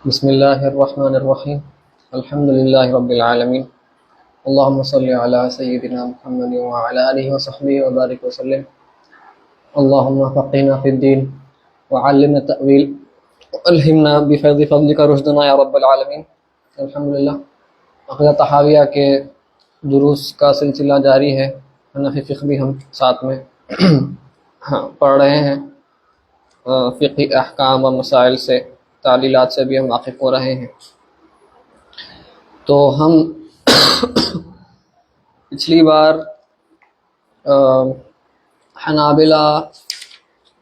बिस्मिल्लाहिर्रहमानिर्रहीम अल्हम्दुलिल्लाहि रब्बिल आलमीन अल्लाहुम्मा सल्लि अला सय्यिदिना मुहम्मद व अला आलिहि व सहबिहि व बारिक वसल्लिम अल्लाहुम्मा फ़क़्हिना फ़िद्दीन व अल्लिमना तअवील व अल्हिमना बिफ़ज़्लि फ़ज़्लिका रुश्दना या रब्बल आलमीन। अल्हम्दुलिल्लाह, अक़ीदा तहाविया के दुरूस का सिलसिला जारी है। हनफ़ी फ़िक़्ह भी हम साथ में पढ़ रहे हैं। फ़िक़्ही अहकाम और मसाइल से, तालीलात से भी हम वाक़िफ़ हो रहे हैं। तो हम पिछली बार हनाबिला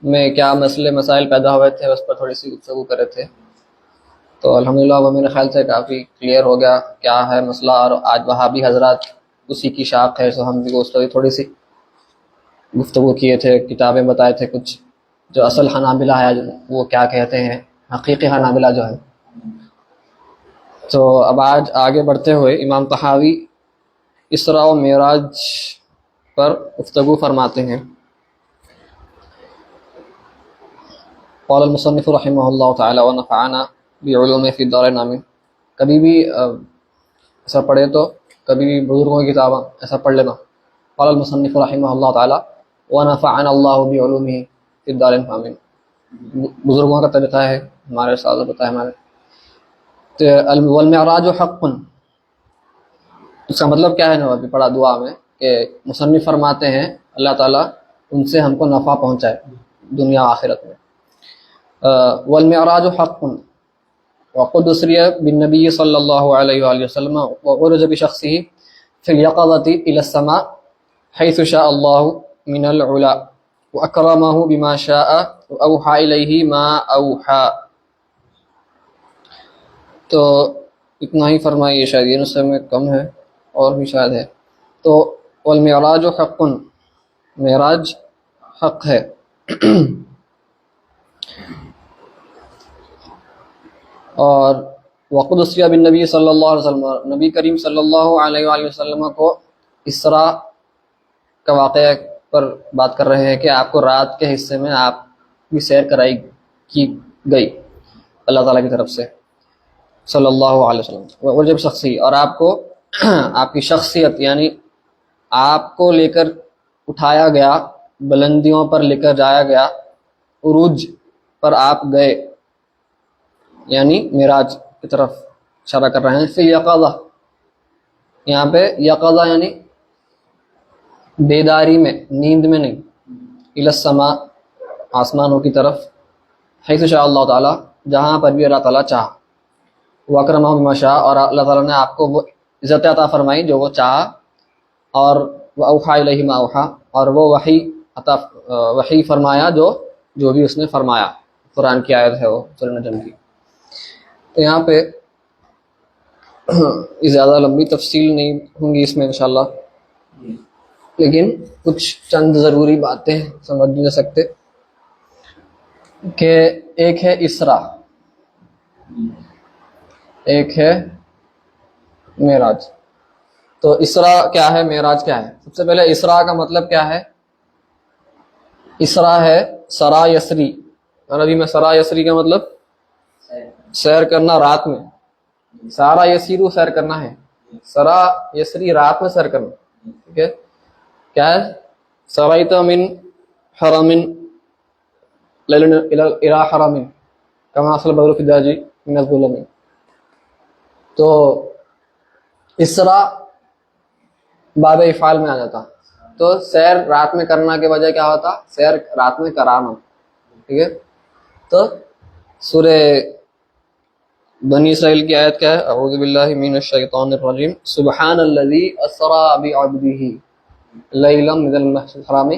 में क्या मसले मसाइल पैदा हुए थे उस पर थोड़ी सी गुफ्तगू कर रहे थे। तो अल्हम्दुलिल्लाह वो मेरे ख़्याल से काफ़ी क्लियर हो गया क्या है मसला, और आज वहाबी हज़रात उसी की शाख है। सो हम भी उस पर थोड़ी सी गुफ्तगू किए थे, किताबें बताए थे कुछ, जो असल हनाबिला है वो क्या कहते हैं, हकीकी हनाबिला जो है। तो अब आज आगे बढ़ते हुए इमाम तहावी इसरा व मेराज पर गुफ्तगू फरमाते हैं। क़ाल अल-मुसन्निफ़ रहिमहुल्लाह तआला व नफ़अना बिउलूमिही फ़िद दारैन आमीन। कभी भी ऐसा पढ़े तो कभी भी बुजुर्गों की किताब ऐसा पढ़ लेना। क़ाल अल-मुसन्निफ़ रहिमहुल्लाह तआला व नफ़अना अल्लाहु बिउलूमिही फ़िद दारैन आमीन। बुजुर्गों का तरीक़ा है, हमारे साथ बताया हमारे। तो वल मिअराज हक़्क़ुन, इसका मतलब क्या है ना, अभी पढ़ा दुआ में कि मुसन्निफ़ फरमाते हैं अल्लाह ताला उनसे हमको नफ़ा पहुँचाए दुनिया आखिरत में। वल मिअराज हक़्क़ुन व क़द उसरिया बिन्नबी सल्लल्लाहु अलैहि वसल्लम व उरज बिशख़्सिही फ़िल यक़ज़ति इला समा हैसु शाअ अल्लाहु मिनल उला व अकरमहु बिमा शाअ व औहा इलैहि मा औहा। तो इतना ही फरमाइए, शायद ये नुस्खे में कम है और भी शायद है। तो वल मिअराज हक़्क़ुन, मेराज हक़ है। और वक़द उसरिया बिन नबी सल्लल्लाहु अलैहि वसल्लम, नबी करीम सल्लल्लाहु अलैहि वसल्लम को इसरा का वाक़या पर बात कर रहे हैं कि आपको रात के हिस्से में आपकी सैर कराई की गई अल्लाह ताला की तरफ से सल्लल्लाहु अलैहि वसल्लम। और जब शख्सी, और आपको आपकी शख्सियत यानी आपको लेकर उठाया गया, बुलंदियों पर लेकर जाया गया, उरूज पर आप गए, यानी मिराज की तरफ इशारा कर रहे हैं। फिर यक़ज़ा, यहाँ पे यक़ज़ा यानी बेदारी में, नींद में नहीं, इलस समा, आसमानों की तरफ, हैसु शाअ अल्लाह ताला, जहाँ पर भी अल्लाह ताला चाहा, व अकरमहु बिमा शाअ, और अल्लाह ताला ने आपको वो इज़्ज़त अता फरमाई जो वो चाहा, और व औहा इलैहि मा औहा, और वो वही फरमाया जो भी उसने फरमाया। कुरान की आयत है वो, सूरह नजम की। तो यहाँ पे ज़्यादा लंबी तफसील नहीं होंगी इसमें इंशाल्लाह, लेकिन कुछ चंद ज़रूरी बातें समझ ले सकते कि एक है इसरा, एक है मेराज। तो इसरा क्या है, मेराज क्या है? सबसे पहले इसरा का मतलब क्या है? इसरा है सरा यसरी। अरबी में सरा यसरी का मतलब सैर करना रात में। सारा यसीरू सैर करना है, सरा यसरी रात में सैर करना। ठीक है, क्या है? सराइता मिन हरामिन लैलन इला हरामिन कमा असल बदर फिदाजी मिन अज़्ज़ुलमी। तो इसरा बाब इफ़ाल में आ जाता। तो सैर रात में करना के बजाय क्या होता? सैर रात में कराना। ठीक है, तो सूरे बनी इसराइल की आयत क्या है? अऊज़ु बिल्लाहि मिनश शैतानिर रजीम, सुब्हानल्लज़ी अस्रा बिअब्दिही लैलन मिनल मस्जिदिल हराम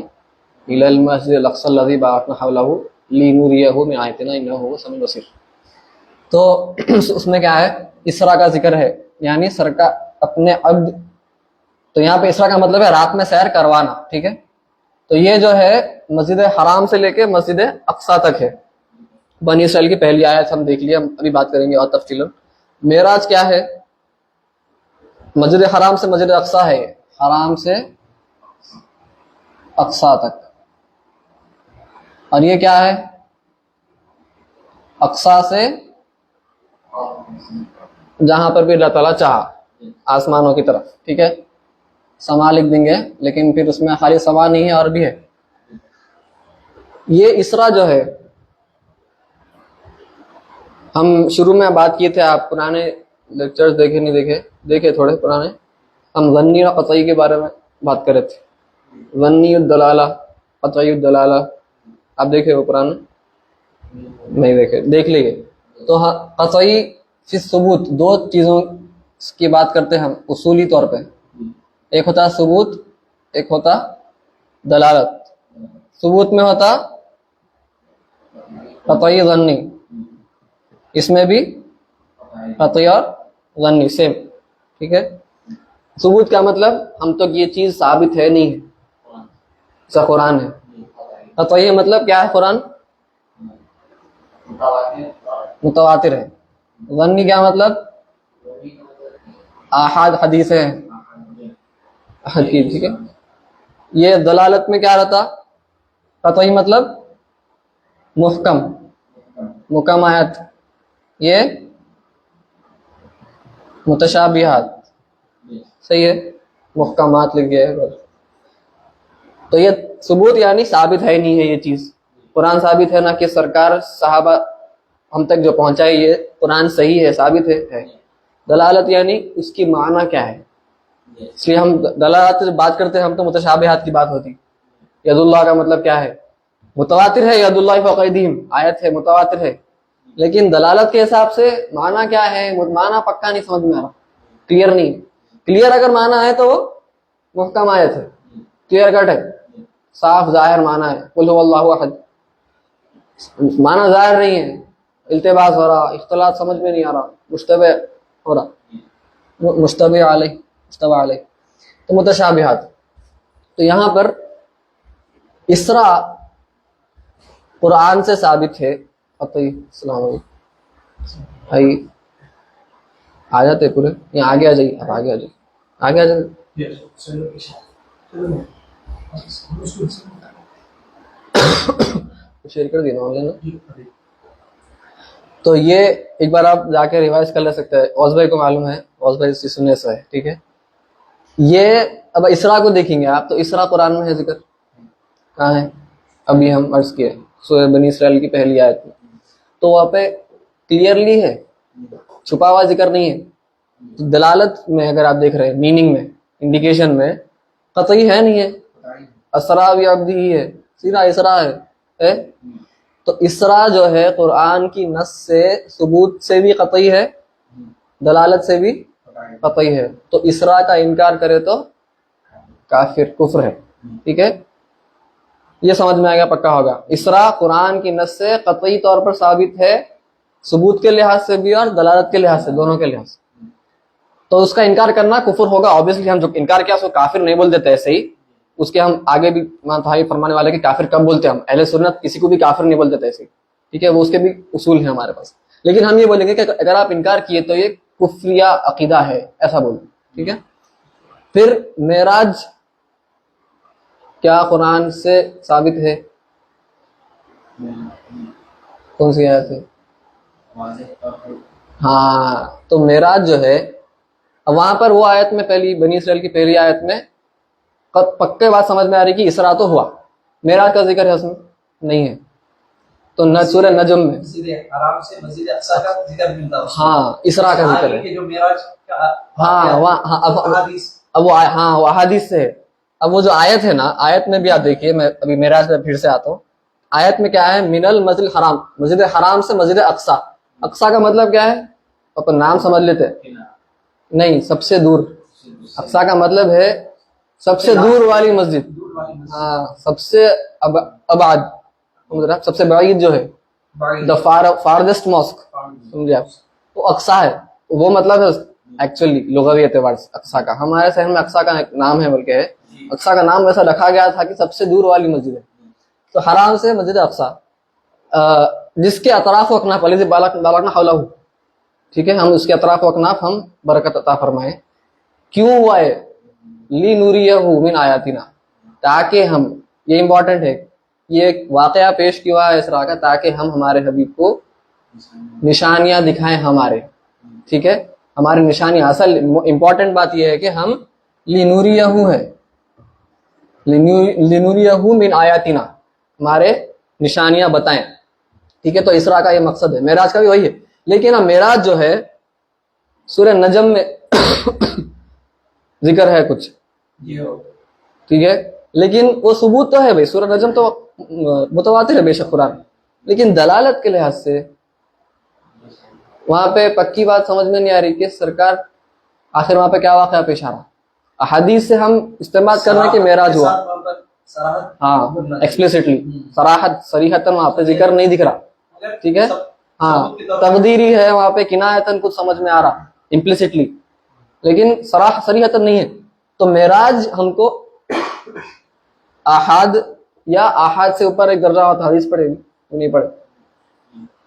इलल मस्जिदिल अक़सा लज़ी बारकना हौलहू लिनुरियहु मिन आयतिना इन्नहु हुवस समीउल बसीर। तो उसमें क्या है? इसरा का जिक्र है, यानी सर का अपने अब्द। तो यहाँ पे इसरा का मतलब है रात में सैर करवाना। ठीक है, तो ये जो है मस्जिद हराम से लेके मस्जिद अक़सा तक है। बनी इसराइल की पहली आयत हम देख लिया, हम अभी बात करेंगे और तफसीलन। मेराज क्या है? मस्जिद हराम से मस्जिद अक़सा है, हराम से अक़सा तक। और ये क्या है? अक़सा से जहां पर भी अल्लाह ताला चाहा आसमानों की तरफ, ठीक है। समा लिख देंगे, लेकिन फिर उसमें खाली समा नहीं है और भी है। ये इसरा जो है, हम शुरू में बात किए थे, आप पुराने लेक्चर्स देखे नहीं देखे, देखे थोड़े पुराने, हम ज़न्नी और क़तई के बारे में बात कर रहे थे। ज़न्नी दलाला, क़तई दलाला, आप देखे हो पुराने? नहीं देखे, देख लीजिए। तो हाँ, क़तई फिर सबूत, दो चीज़ों की बात करते हैं हम उसूली तौर पे। एक होता सबूत, एक होता दलालत। सबूत में होता क़तई ज़न्नी, इसमें भी क़तई और ज़न्नी सेम, ठीक है। सबूत का मतलब हम तो ये चीज साबित है नहीं है, ऐसा कुरान है। क़तई मतलब क्या है? कुरान मुतवातिर है। ज़न्नी क्या मतलब? आहाद हदीस है, अहद की, ठीक है। ये दलालत में क्या रहता? क़तई मतलब मुहकम, मुहकम आयत, ये मुतशाबिहात, सही है, मुहकमात लिख गया है। तो ये सबूत यानी साबित है नहीं है ये चीज। कुरान साबित है ना कि सरकार सहाबा हम तक जो पहुंचाई ये कुरान सही है, साबित है। दलालत यानी उसकी माना क्या है, इसलिए हम दलालत से बात करते हैं, हम तो मुतशाबिहात की बात होती। यदुल्लाह का मतलब क्या है? मुतवातिर है, यदुल्लाह फ़ौक़-ऐदीहिम आयत है, मुतवातिर है, लेकिन दलालत के हिसाब से माना क्या है? माना पक्का नहीं समझ में आ रहा, क्लियर नहीं। क्लियर अगर माना है तो वो मुहकम आयत है, क्लियर कट है, साफ जाहिर माना है। कुल हुवल्लाहु अहद, माना जाहिर नहीं है, इल्तिबास हो रहा, इख्तिलाफ समझ में नहीं आ रहा, मुश्तबे हो रहा, मुश्तबे अलैह, मुश्तबा अलैह, तो मुतशाबिहात। तो यहाँ पर इसरा कुरान से साबित है। भाई आ जाते पूरे, यहाँ आगे आ जाइए, आप आगे आ जाइए, आगे आ जाइए। शेयर कर दिया ऑनलाइन। तो ये एक बार आप जाके रिवाइज कर ले सकते हैं, औस भाई को मालूम है, औस भाई से सुनने से है, ठीक है। ये अब इसरा को देखेंगे आप, तो इसरा कुरान में है, जिक्र कहाँ है? अभी हम अर्ज किए सूरह बनी इसराइल की पहली आयत में, तो वहाँ पे क्लियरली है, छुपा हुआ जिक्र नहीं है। तो दलालत में अगर आप देख रहे हैं, मीनिंग में, इंडिकेशन में, क़तई है नहीं है, असरा भी अब्दी ही है, सीधा इसरा है? तो इसरा जो है कुरान की नस से, सबूत से भी क़तई है, दलालत से भी क़तई है। तो इसरा का इनकार करे तो काफिर, कुफ्र है, ठीक है। ये समझ में आ गया, पक्का होगा। इसरा कुरान की नस से क़तई तौर पर साबित है, सबूत के लिहाज से भी और दलालत के लिहाज से, दोनों के लिहाज से। तो उसका इनकार करना कुफ्र होगा। ऑब्वियसली हम जो इनकार किया उसको काफिर नहीं बोल देते ऐसे ही, उसके हम आगे भी भाई फरमाने वाले कि काफिर कब बोलते हैं हम। अहले सुन्नत किसी को भी काफिर नहीं बोल देते ऐसे ही, ठीक है, वो उसके भी उसूल है हमारे पास। लेकिन हम ये बोलेंगे कि अगर आप इनकार किए तो ये कुफ्रिया अकीदा है, ऐसा बोलें, ठीक है। फिर मेराज क्या कुरान से साबित है? कौन सी आयत है? हाँ, तो मेराज जो है, वहां पर वो आयत में, पहली बनी इसराइल की पहली आयत में पक्के बात समझ में आ रही कि इसरा तो हुआ, मेराज का जिक्र है उसमें नहीं है। तो न सूरह नजम में आराम से मस्जिद अक्सा का जिक्र मिलता है, हाँ, इसरा का जिक्र है, जो मेराज का, हाँ वहाँ, हाँ अब वो हाँ वो अहादीस से है। अब वो जो आयत है ना, आयत में भी आप देखिए, मैं अभी मेराज में फिर से आता हूँ। आयत में क्या है? मिनल मस्जिद हराम, मस्जिद हराम से मस्जिद अक्सा। अक्सा का मतलब क्या है? अपन नाम समझ लेते हैं, नहीं, सबसे दूर। अक्सा का मतलब है सबसे दूर वाली मस्जिद, हाँ, सबसे अबाद, सबसे बईद जो है, द फारदेस्ट मॉस्क, समझे आप, वो अक्सा है। वो मतलब है एक्चुअली लुग़वी एतबार से अक्सा का। हमारे शहर में अक्सा का एक नाम है, बल्कि है, अक्सा का नाम वैसा रखा गया था कि सबसे दूर वाली मस्जिद है। तो हराम से मस्जिद अक्सा, जिसके अतराफ व अकनाफ अली से बालकना हौलहू, ठीक है, हम उसके अतराफ व अकनाफ हम बरकत अता फरमाए। क्यों हुआ है? ली नूरियहू मिन आयातिना, ताकि हम, ये इंपॉर्टेंट है, ये एक वाकया पेश किया है इसरा का, ताकि हम हमारे हबीब को निशानियां दिखाएं हमारे, ठीक है, हमारी निशानियां। असल इंपॉर्टेंट बात यह है कि हम लिनुरियहू है, लिनुरियहू मिन आयातिना, हमारे निशानियां बताएं, ठीक है। तो इसरा का ये मकसद है, मेराज का भी वही है। लेकिन अब मेराज जो है सूरह नजम में जिक्र है कुछ, ठीक है, लेकिन वो सबूत तो है भाई, सूरह नजम तो मुतवातिर है बेशक कुरान, लेकिन दलालत के लिहाज से वहां पे पक्की बात समझ में नहीं आ रही कि सरकार आखिर वहां पे क्या वाक़या पेश आ रहा। अहादीस से हम इस्तेमाल कर रहे हैं कि मेराज हुआ, हाँ एक्सप्लिसिटली, सराहत सरीहतन वहां पे जिक्र नहीं दिख रहा, ठीक है, हाँ तकदीरी है वहां पे, किनायतन कुछ समझ में आ रहा इम्प्लिसिटली, लेकिन सरीहतन नहीं है। तो मेराज हमको आहाद या आहाद से ऊपर एक दर्जा होता, हदीस पढ़ेगी नहीं पढ़े,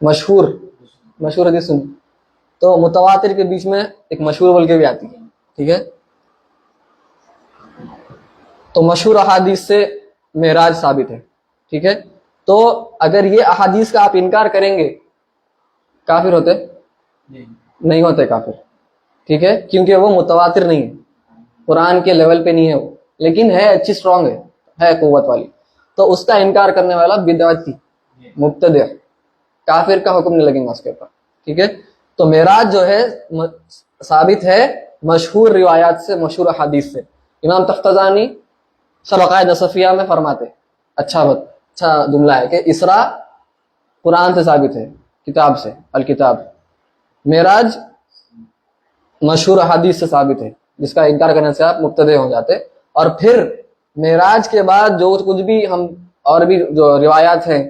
मशहूर हदीस सुनी, तो मुतवातिर के बीच में एक मशहूर बोल के भी आती है, ठीक है। तो मशहूर अहादीस से मेराज साबित है, ठीक है। तो अगर ये अहादीस का आप इनकार करेंगे, काफिर होते नहीं होते काफिर, ठीक है, क्योंकि वो मुतवातिर नहीं है, कुरान के लेवल पे नहीं है वो, लेकिन है अच्छी, स्ट्रांग है कुव्वत वाली। तो उसका इनकार करने वाला बिदअती मुब्तदी, काफिर का हुक्म नहीं लगेगा उसके ऊपर, ठीक है। तो मेराज जो है साबित है मशहूर रिवायात से, मशहूर हदीस से। इमाम तख्ताजानी शरक़ाए नसफिया में फरमाते, अच्छा जुमला है कि इसरा कुरान से साबित है, किताब से, अल किताब। मेराज मशहूर हदीस से साबित है, जिसका इनकार करने से आप मुब्तदी हो जाते। और फिर मेराज के बाद जो कुछ भी हम और भी जो रिवायात हैं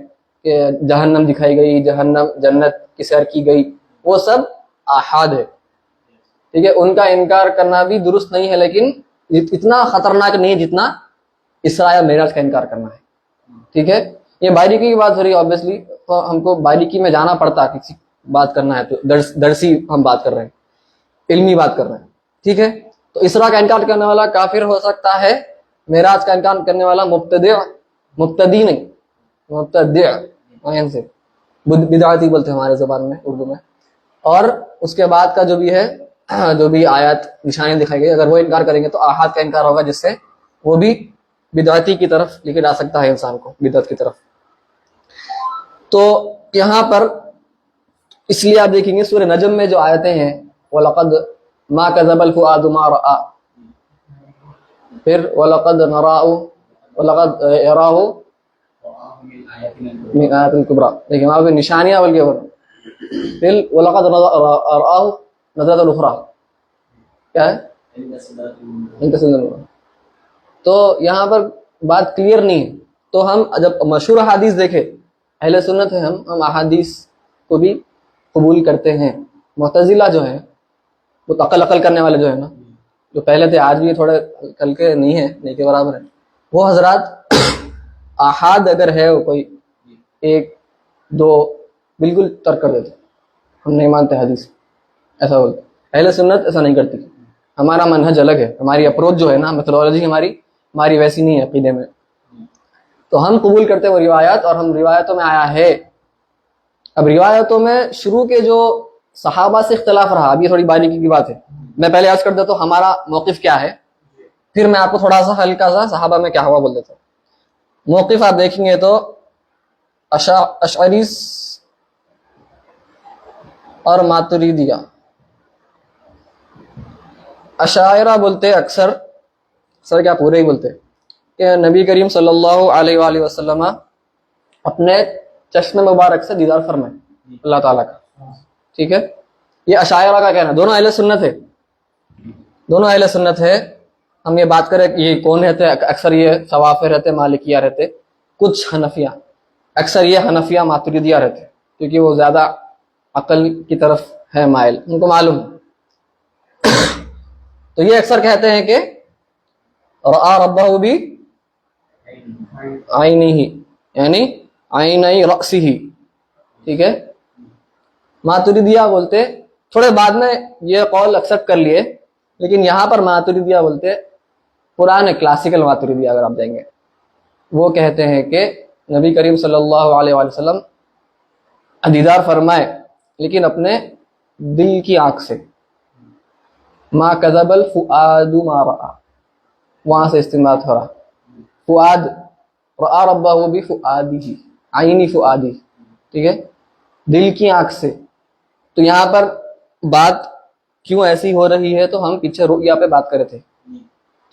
कि जहन्नम दिखाई गई, जहन्नम जन्नत की सैर की गई, वो सब आहाद है, ठीक है। उनका इनकार करना भी दुरुस्त नहीं है, लेकिन इतना खतरनाक नहीं है जितना इसरा या मेराज का इनकार करना है, ठीक है। ये बारीकी की बात हो रही है ऑब्वियसली, तो हमको बारीकी में जाना पड़ता है, किसी बात करना है तो दरसी हम बात कर रहे हैं, इल्मी बात कर रहे हैं, ठीक है। तो इसरा का इनकार करने वाला काफिर हो सकता है, मेराज का इनकार करने वाला मुब्तदी नहीं, मुब्तदी से बिदअती बोलते हैं हमारे ज़बान में, उर्दू में। और उसके बाद का जो भी है, जो भी आयत निशानियां दिखाई गई, अगर वो इनकार करेंगे तो आहाद का इनकार होगा, जिससे वो भी बिदअती की तरफ लेके जा सकता है इंसान को, बिदअत की तरफ। तो यहाँ पर इसलिए आप देखेंगे सूरह नजम में जो आयतें हैं, वलक़द मा कज़बल फुआदु मा रआ, फिर वलक़द नराउ वलक़द यराहु मिन आयातिल कुबरा, देखिए वहां पे निशानियां बोल के, फिर वलक़द रआहु नज़रतल उख़रा, क्या है, इनका सिद्दत। तो यहाँ पर बात क्लियर नहीं है। तो हम जब मशहूर हदीस देखे, अहले सुन्नत है हम अहादीस को भी कबूल करते हैं। मुतज़िला जो है, वो अकल करने वाले जो है ना, जो पहले थे, आज भी थोड़े कल के नहीं है, नहीं के बराबर है, वो हजरात आहाद अगर है वो कोई एक दो, बिल्कुल तर्क कर देते, हम नहीं मानते हदीस, ऐसा बोलते। अहले सुन्नत ऐसा नहीं करती, हमारा मनहज अलग है, हमारी अप्रोच जो है ना, मेथोडोलॉजी हमारी वैसी नहीं है अकीदे में। तो हम कबूल करते हैं वो रिवायात, और हम रिवायतों में आया है। अब रिवायतों में शुरू के जो सहाबा से इख्तलाफ रहा, अब ये थोड़ी बारीकी की बात है, मैं पहले अर्ज कर देता हूँ हमारा मौक़िफ़ क्या है, फिर मैं आपको थोड़ा सा हल्का सा सहाबा में क्या हुआ बोल देता हूँ। मौक़िफ़ आप देखेंगे तो अशअरी और मातुरीदिया, अशायरा बोलते अक्सर, सर क्या पूरे ही बोलते कि नबी करीम सल्लल्लाहु अलैहि वसल्लम अपने चश्मे मुबारक से दीदार फरमाए अल्लाह ताला का, ठीक है। ये अशायरा का कहना, दोनों अहले सुन्नत है, दोनों अहले सुन्नत है। हम ये बात करें ये कौन रहते, अक्सर ये सवाफे रहते, मालिकिया रहते, कुछ हनफिया, अक्सर ये हनफिया मातुरीदिया रहते, क्योंकि वो ज्यादा अकल की तरफ है माइल, उनको मालूम। तो ये अक्सर कहते हैं कि रआ रब्बहु भी आइनिही, यानी आइनई रअसिही, ठीक है। मातुरीदिया बोलते, थोड़े बाद में ये कौल एक्सेप्ट कर लिए, लेकिन यहाँ पर मातुरीदिया बोलते, पुराने क्लासिकल मातुरीदिया अगर आप जाएंगे, वो कहते हैं कि नबी करीम सल्लल्लाहु अलैहि वसल्लम दीदार फरमाए लेकिन अपने दिल की आंख से। मा कज़बल फुआदु मा रआ, वहां से इस्तेमाल हो रहा। फुआद रआ रब्बहु बि फुआदिही, आईनी फुआदी, ठीक है, दिल की आंख से। तो यहाँ पर बात क्यों ऐसी हो रही है, तो हम पीछे रुया पे बात कर रहे थे।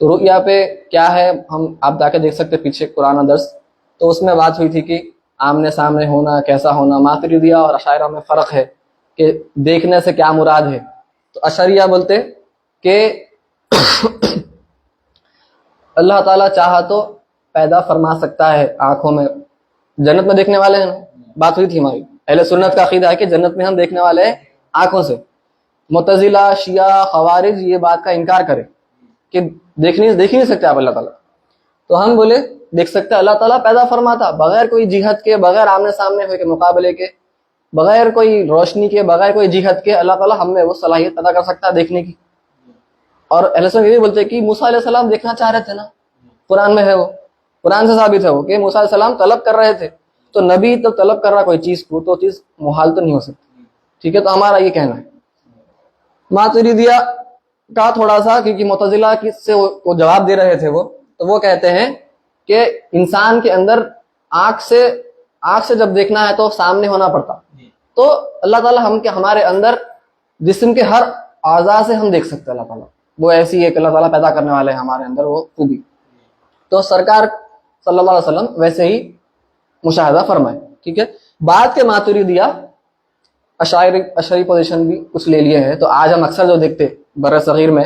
तो रुया पे क्या है, हम आप जाके देख सकते पीछे कुरान दर्स, तो उसमें बात हुई थी कि आमने सामने होना कैसा होना। मातुरिदिया और अशायरा में फर्क है कि देखने से क्या मुराद है। तो अशरिया बोलते कि अल्लाह ताला चाहा तो पैदा फरमा सकता है आंखों में। जन्नत में देखने वाले हैं ना, बात हुई थी हमारी। अहले सुन्नत का अकीदा है कि जन्नत में हम देखने वाले हैं आंखों से। मुतजिला, शिया, खवारिज ये बात का इनकार करे कि देख ही नहीं सकते आप अल्लाह ताला। तो हम बोले देख सकते, अल्लाह ताला पैदा फरमाता बगैर कोई जिहत के, बगैर आमने सामने हुए के मुकाबले के, बगैर कोई रोशनी के, बगैर कोई जिहत के अल्लाह ताला हमें वो सलाहियत पैदा कर सकता है देखने की। और अहले सुन्नत ये भी बोलते हैं कि मूसा अलैहि सलाम देखना चाह रहे थे ना, कुरान में है वो, कुरान से साबित है वो कि मूसा अलैहि सलाम तलब कर रहे थे। तो नबी तो तलब कर रहा कोई चीज को, तो चीज मुहाल तो नहीं हो सकती, ठीक है। तो हमारा ये कहना है। मातुरिदिया का थोड़ा सा, क्योंकि मुतजिला से वो जवाब दे रहे थे वो, तो वो कहते हैं कि इंसान के अंदर आंख से जब देखना है तो सामने होना पड़ता। तो अल्लाह ताला हमारे अंदर जिस्म के हर आज़ा से हम देख सकते हैं अल्लाह ताला। वो ऐसी है कि अल्लाह ताला पैदा करने वाले हैं हमारे अंदर वो खूबी। तो सरकार सल्लल्लाहु अलैहि वसल्लम वैसे ही मुशाहिदा फरमाए, ठीक है। बाद के मातुरिदिया अशरी पोजीशन भी कुछ ले लिए हैं। तो आज हम अक्सर जो देखते बर्र सगीर में,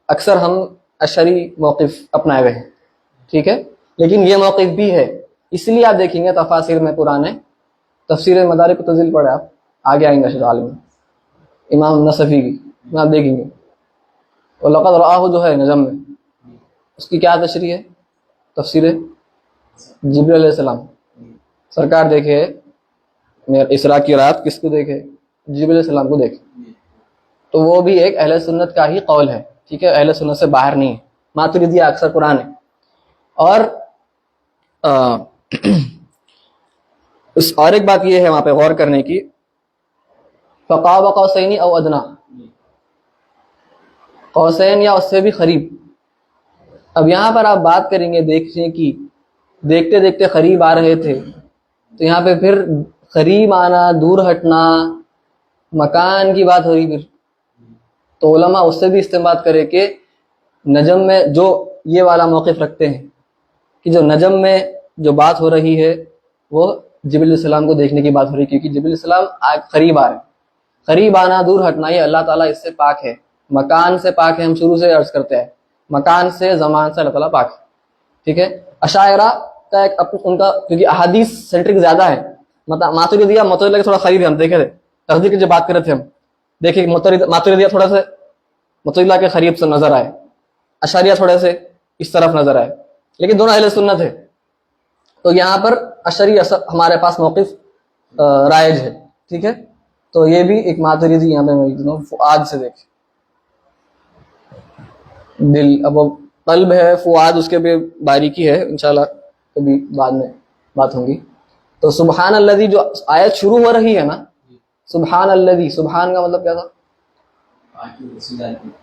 अक्सर हम अशरी मौक़िफ़ अपनाए हुए हैं, ठीक है। लेकिन ये मौक़िफ़ भी है, इसलिए आप देखेंगे तफासिर में पुराने तफसीर मदारिक तंज़ील पढ़े आप, आगे आएंगे शाल में इमाम नसफी की, आप देखेंगे। और लक़द रआहु जो है नजम में, उसकी क्या तशरीह है, तफसीर जिब्रील अलैहिस्सलाम सरकार देखे इसरा की रात, किसको देखे, जिब्रील अलैहिस्सलाम को देखे। तो वो भी एक अहले सुन्नत का ही कौल है, ठीक है, अहले सुन्नत से बाहर नहीं है। मातुरिदिया अक्सर कुरान है। और और एक बात ये है वहां पे गौर करने की, फ़क़ाब क़ौसैनी औ अदना, कौसैन या उससे भी करीब। अब यहाँ पर आप बात करेंगे देखने की, देखते देखते करीब आ रहे थे, तो यहाँ पे फिर करीब आना, दूर हटना, मकान की बात हो रही। फिर तो उलमा उससे भी इस्तेमाल करे कि नजम में जो ये वाला मौक़िफ़ रखते हैं कि जो नजम में जो बात हो रही है वो जिब्रील अलैहिस्सलाम को देखने की बात हो रही है, क्योंकि जिब्रील अलैहिस्सलाम करीब आ रहे हैं। करीब आना, दूर हटना, ये अल्लाह ताला इससे पाक है। मकान से पाक है, हम शुरू से अर्ज करते हैं, मकान से, ज़मान से अल्लाह ताला पाक है, ठीक है। अशायरा का एक उनका, क्योंकि अहादीस सेंट्रिक ज्यादा है, मतलब मातुरिदिया के थोड़ा करीब है। हम देखे थे तकदीर की जो बात कर रहे थे, हम देखे मातुरिदिया थोड़ा सा मुतज़िला के करीब से नजर आए, अशारिया थोड़े से इस तरफ नजर आए, लेकिन दोनों अहले सुन्नत है। तो यहाँ पर अशरी हमारे पास मौक़िफ़ राइज है, ठीक है। तो ये भी एक मातुरिदी यहाँ पे फुआद से देखे, दिल, अब वो कल्ब है, फुआद उसके भी बारीकी है, इंशाल्लाह कभी बाद में बात होगी। तो सुबहान अल्लज़ी जो आयत शुरू हो रही है ना, सुबहान अल्लज़ी, सुबहान का मतलब क्या था,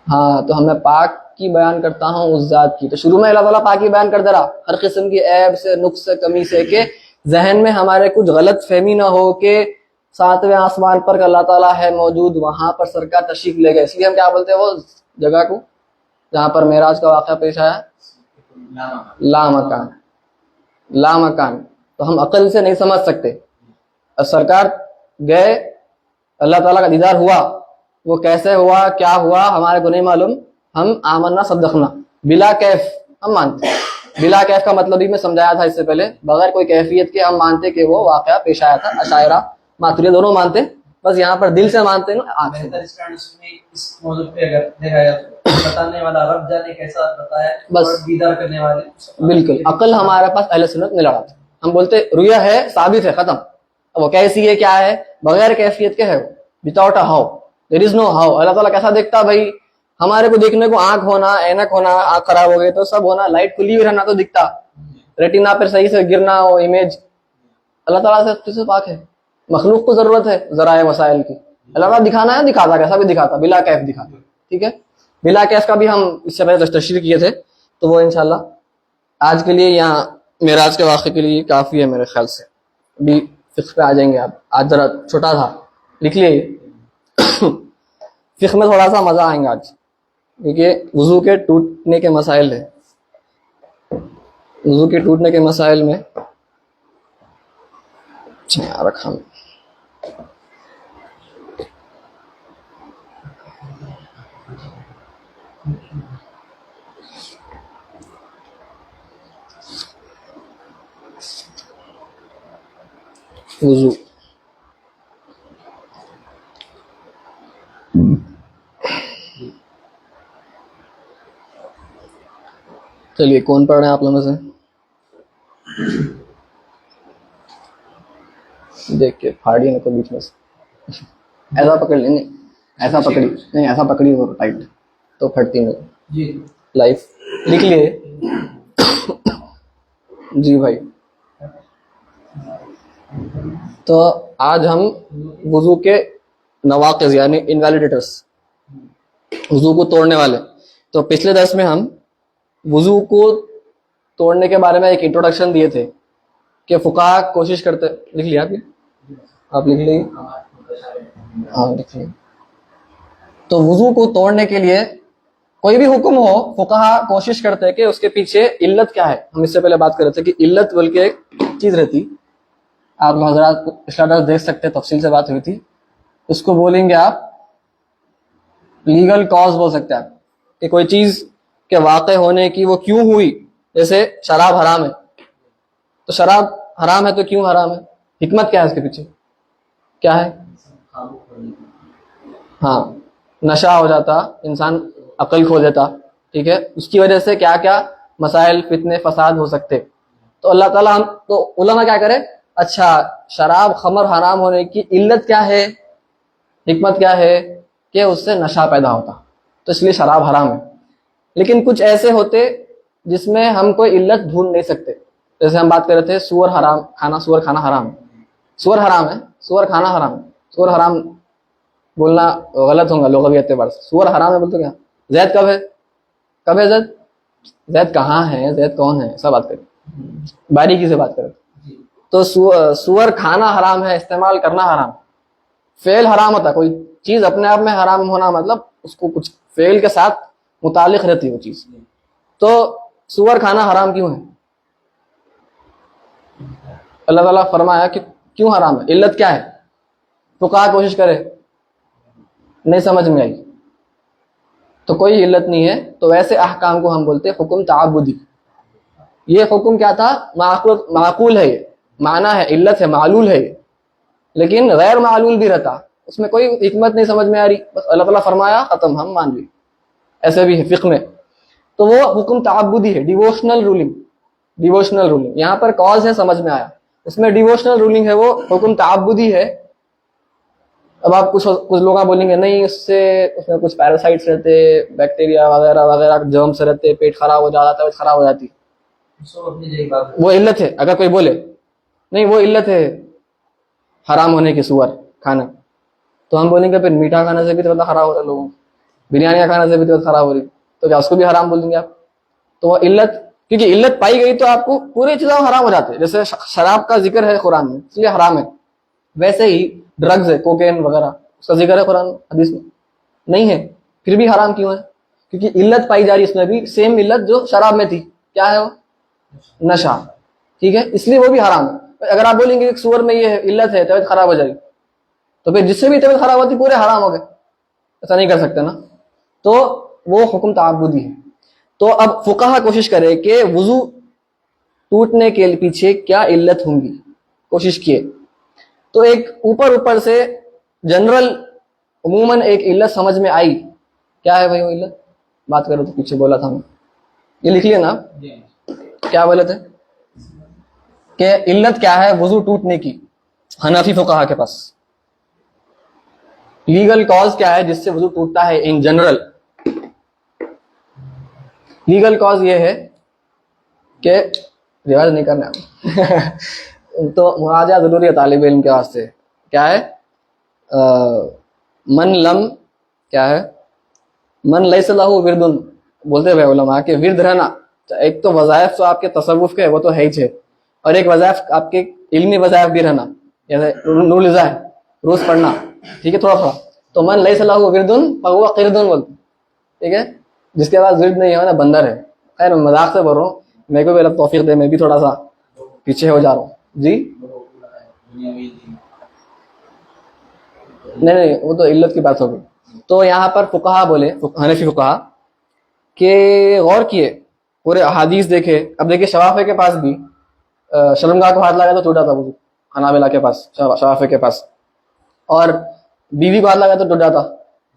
हाँ, तो हमें पाक की बयान करता हूँ उस जात की। तो शुरू में अल्लाह ताला पाक की बयान कर दे रहा, हर किस्म की ऐब से, नुक्स से, कमी से, के जहन में हमारे कुछ गलत फहमी ना हो कि सातवें आसमान पर अल्लाह ताला है मौजूद, वहां पर सरकार तशरीफ ले गए। इसलिए हम क्या बोलते हैं वो जगह को जहाँ पर मेराज का वाक़या पेश आया, लामकान, लामकान। तो हम अकल से नहीं समझ सकते। और सरकार गए, अल्लाह ताला का दीदार हुआ, वो कैसे हुआ, क्या हुआ, हमारे को नहीं मालूम। हम आमन्ना सद्दक़ना, बिला कैफ हम मानते। बिला कैफ का मतलब भी मैं समझाया था इससे पहले, बगैर कोई कैफियत के हम मानते कि वो वाक़या पेश आया था। अशायरा मातुरिदी दोनों मानते, बस यहाँ पर दिल से मानते हैं ना। इस मौजू पे अगर देखा जाए तो बताने वाला रब जाने कैसा बताया, बस और दीदार करने वाले बिल्कुल। अकल हमारे पास अहले सुन्नत में लड़ा था, हम बोलते रुया है, साबित है, खत्म। अब वो कैसी है, क्या है, बगैर कैफियत के है, without a how, there is no how. Allah ताला कैसा देखता भाई, हमारे को देखने को आंख होना, ऐनक होना, आंख खराब हो गई तो सब होना, लाइट खुली हुई रहना तो दिखता, रेटिना पर सही से गिरना हो इमेज, अल्लाह ताला से पाक है। मखलूक को जरूरत है जराए वसाइल की, अल्लाह ताला दिखाना है दिखाता, कैसा भी दिखाता, बिला कैफ दिखाता, ठीक है। बिला कैफ का भी हम इससे पहले तशरीह किए थे, तो वो इंशाल्लाह आज के लिए यहाँ मेराज के वाक़े के लिए काफ़ी है मेरे ख्याल से। अभी फिक्र पे आ जाएंगे आप, आज ज़रा छोटा था, लिख लिए फिक्र में थोड़ा सा मज़ा आएगा आज, क्योंकि वज़ू के टूटने के मसाइल है। वज़ू के टूटने के मसाइल में रखा मैं वज़ू। चलिए, कौन पढ़ रहे हैं आप लोगों में से? देख के फाड़िए ना को बीच में से, ऐसा पकड़ लेंगे, ऐसा पकड़ी नहीं, ऐसा पकड़ी हो टाइट तो फटती नहीं जी लाइफ। लिख लिए जी भाई। तो आज हम वुजू के नवाक़िज़ यानी इनवैलिडेटर्स, वुजू को तोड़ने वाले। तो पिछले दर्स में हम वुजू को तोड़ने के बारे में एक इंट्रोडक्शन दिए थे कि फुक़हा कोशिश करते, लिख लिया आप लिख लीजिए, हाँ लिख लिया। तो वुजू को तोड़ने के लिए कोई भी हुक्म हो, फुक़हा कोशिश करते हैं कि उसके पीछे इल्लत क्या है। हम इससे पहले बात कर रहे थे कि इल्लत बल्कि एक चीज रहती, आप हज़रात पिछला दर्स देख सकते हैं, तफसील से बात हुई थी। उसको बोलेंगे आप लीगल कॉज बोल सकते हैं आप, कि कोई चीज के वाक़े होने की वो क्यों हुई। जैसे शराब हराम है, तो शराब हराम है तो क्यों हराम है, हिकमत क्या है उसके पीछे, क्या है? हाँ, नशा हो जाता, इंसान अकल खो देता, ठीक है। उसकी वजह से क्या क्या मसाइल फितने फसाद हो सकते। तो अल्लाह ताला हम तो उलमा क्या करे, अच्छा शराब खमर हराम होने की इल्लत क्या है, हिकमत क्या है, कि उससे नशा पैदा होता, तो इसलिए शराब हराम है। लेकिन कुछ ऐसे होते जिसमें हम कोई इल्लत ढूंढ नहीं सकते। जैसे हम बात कर रहे थे सूअर हराम खाना, सूअर खाना हराम है, सूअर हराम है, सूअर खाना हराम है। सूअर हराम बोलना गलत होगा लोगों एतबार से, सूअर हराम है बोलते क्या? जैद कब है, कब है जैद, जैद कहाँ है, जैद कौन है, सब बात करें, बारीकी से बात करें। तो सूअर खाना हराम है, इस्तेमाल करना हराम। फेल हराम होता, कोई चीज अपने आप में हराम होना मतलब उसको कुछ फेल के साथ मुतालिक रहती है वो चीज। तो सूअर खाना हराम क्यों है? अल्लाह ताला फरमाया कि क्यों हराम है, इल्लत क्या है? फुक़हा कोशिश करे, नहीं समझ में आई तो कोई इल्लत नहीं है। तो वैसे अहकाम को हम बोलते हैं हुक्म ताबुदी। ये हुक्म क्या था? माकूल है, ये माना है, इल्लत है, मालूल है, लेकिन गैर मालूल भी रहता, उसमें कोई हिकमत नहीं समझ में आ रही, बस अल्लाह ताला फरमाया खत्म, हम मान ली। ऐसे भी है फिक्र में, तो वो हुक्म ताबुदी है, डिवोशनल रूलिंग। डिवोशनल रूलिंग यहाँ पर कॉज है, समझ में आया, उसमें डिवोशनल रूलिंग है, वो हुक्म ताबुदी है। अब आप कुछ लोग बोलेंगे नहीं, उसमें कुछ पैरासाइट्स रहते, बैक्टीरिया वगैरह वगैरह जर्म्स रहते, पेट खराब हो जाता, तबीयत खराब हो जाती, वो इल्लत है। अगर कोई बोले नहीं वो इल्लत है हराम होने की सूअर खाना, तो हम बोलेंगे फिर मीठा खाने से भी तबीयत खराब हो रहा है लोगों, बिरयानियां खाने से भी तबीयत खराब हो रही, तो क्या उसको भी हराम बोल देंगे आप? तो वो इल्लत, क्योंकि इल्लत पाई गई तो आपको पूरी चीजें हराम हो जाते हैं। जैसे शराब का जिक्र है कुरान में इसलिए हराम है, वैसे ही ड्रग्स है, कोकेन वगैरह, उसका जिक्र है कुरान हदीस में, नहीं है, फिर भी हराम क्यों है? क्योंकि इल्लत पाई जा रही है इसमें भी, सेम इल्लत जो शराब में थी, क्या है वो? नशा, ठीक है, इसलिए वो भी हराम है। अगर आप बोलेंगे सूअर में ये इल्लत है, तबीयत खराब हो जाएगी, तो फिर जिससे भी तबीयत खराब होती पूरे हराम हो गए, ऐसा नहीं कर सकते ना। तो वो हुक्म ताबुदी है। तो अब फुक़हा कोशिश करे कि वुजू टूटने के पीछे क्या इल्लत होंगी, कोशिश किए। तो एक ऊपर से जनरल उमूमन एक इल्लत समझ में आई, क्या है भाई वो इल्लत? बात करो तो पीछे बोला था मैं, ये लिख लिया ना, क्या बोले थे कि इल्लत क्या है वुजू टूटने की हनफी फुक़हा के पास? लीगल कॉज क्या है जिससे वुजू टूटता है इन जनरल? लीगल कॉज ये है कि रिवाज नहीं करना तो मुराजा जरूरी है तालिब इल्म के वास्ते, क्या है? मन लम, क्या है? मन लैस लहू विरदुन, बोलते हुए उलमा के विरद रहना, एक तो वज़ाइफ तो आपके तसव्वुफ के वो तो है ही है, और एक वज़ाइफ आपके इल्मी वज़ाइफ भी रहना, जैसे नूलिज़ा है, रोज पढ़ना, ठीक है, थोड़ा थोड़ा। तो मन लैस लहू विरदुन फहुवा क़िरदुन बोलते, ठीक है, जिसके पास विरद नहीं है ना बंदर है। खैर मैं मजाक से बोल रहा हूँ, मेरे को भी अल्लाह तौफीक दे, मैं भी थोड़ा सा पीछे हो जा रहा हूँ जी। नहीं, वो तो इल्लत की बात होगी। तो यहाँ पर फुकहा बोले, हनफी फुकहा के गौर किए, पूरे अहादीस देखे। अब देखिए शवाफे के पास भी शर्मगाह को हाथ लगाया तो टूटा था वुज़ू, हनाबिला के पास, शवाफे के पास, और बीवी को हाथ लगाया तो टूट जाता,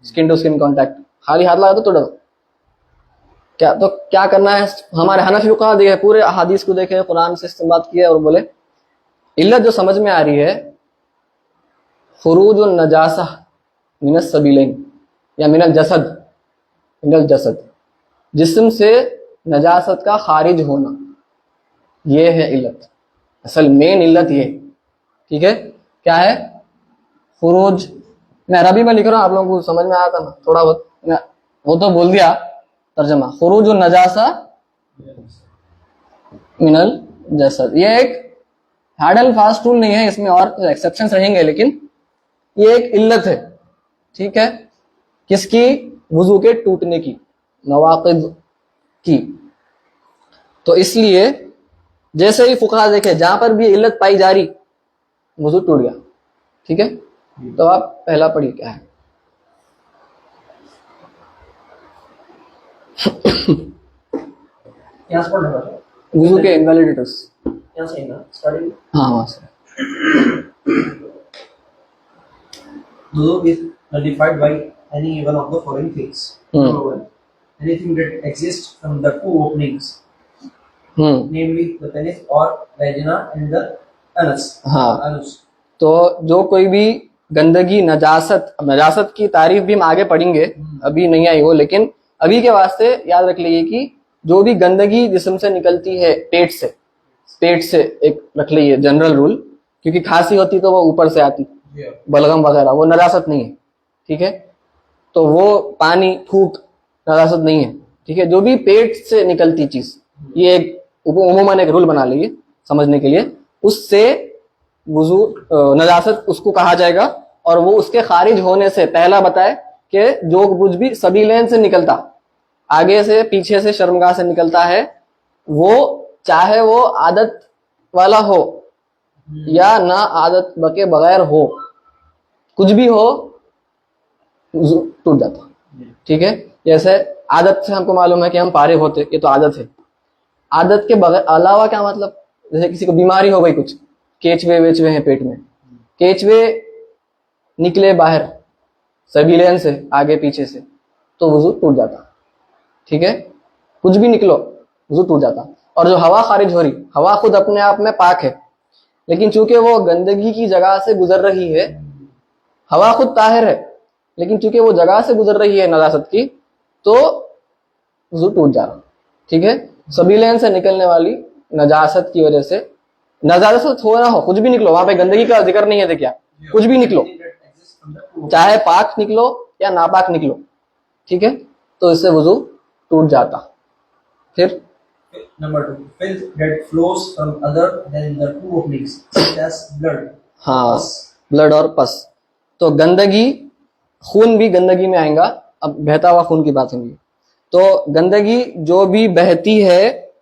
स्किन टू स्किन कांटेक्ट, खाली हाथ लगाया तो टूटा था। क्या तो क्या करना है? हमारे हनफी फुकहा देखे, पूरे अहादीस को देखे, कुरान से इस्तेमाल किया और बोले इल्लत जो समझ में आ रही है खुरूजुन नजासा मिनस सबीलैन, या मिनल जसद, जिस्म से नजासत का खारिज होना, ये है इल्लत, असल मेन इल्लत ये, ठीक है। क्या है? खुरूज, मैं अरबी में लिख रहा हूँ, आप लोगों को समझ में आया था ना थोड़ा बहुत, वो तो बोल दिया तर्जमा, खुरूजुन नजासा मिनल जसद। ये एक हार्ड एंड फास्ट रूल नहीं है, इसमें और एक्सेप्शंस रहेंगे, लेकिन ये एक इल्लत है, ठीक है। किसकी? वुजू के टूटने की, नवाक़िद की। तो इसलिए जैसे ही फुकहा देखे जहां पर भी इल्लत पाई जा रही, वुजू टूट गया, ठीक है। तो आप पहला पढ़िए क्या है। यहाँ से पढ़ना है, वुजू के इनवैलिडेटर्स, यहाँ से ना स्टार्टिंग। हाँ वहां से। Wudu is nullified by any one of the following things. Number one, anything that exists from the two openings, namely the penis or vagina and the anus. हाँ, anus. तो जो कोई भी गंदगी, नजासत, अब नजासत की तारीफ भी हम आगे पढ़ेंगे, अभी नहीं आई वो, लेकिन अभी के वास्ते याद रख लीजिए कि जो भी गंदगी जिस्म से निकलती है, पेट से एक रख लीजिए जनरल रूल, क्योंकि खांसी होती तो वो ऊपर से आती, बलगम वगैरह, वो नजासत नहीं है, ठीक है। तो वो पानी, थूक नजासत नहीं है, ठीक है। जो भी पेट से निकलती चीज, ये एक उमूमन एक रूल बना लीजिए समझने के लिए, उससे वुजू नजासत उसको कहा जाएगा। और वो उसके खारिज होने से पहला बताए कि जो कुछ भी सबीलैन से निकलता, आगे से, पीछे से, शर्मगाह से निकलता है, वो चाहे वो आदत वाला हो या ना आदत के बगैर हो, कुछ भी हो, वुजू टूट जाता, ठीक है। जैसे आदत से हमको मालूम है कि हम फारिग होते, ये तो आदत है। आदत के बगैर अलावा क्या मतलब? जैसे किसी को बीमारी हो गई, कुछ केचवे वेचवे हैं पेट में, केचवे निकले बाहर सबीलेन से, आगे पीछे से, तो वुजू टूट जाता, ठीक है। कुछ भी निकलो, वुजू टूट जाता। और जो हवा खारिज हो रही, हवा खुद अपने आप में पाक है, लेकिन चूंकि वो गंदगी की जगह से गुजर रही है, हवा खुद ताहिर है, लेकिन चूंकि वो जगह से गुजर रही है नजासत की, तो वुजू टूट जा रहा, ठीक है। सबीलैन से निकलने वाली नजासत की वजह से, नजासत हो ना हो, कुछ भी निकलो, वहां पे गंदगी का जिक्र नहीं है, देखिए कुछ भी निकलो, चाहे पाक निकलो या नापाक निकलो, ठीक है, तो इससे वुजू टूट जाता। फिर Number two, filth that flows from other than the two openings, such as blood. हाँ, ब्लड और पस। तो गंदगी, खून भी गंदगी में आएगा। अब बहता हुआ खून की बात होगी, तो गंदगी जो भी बहती है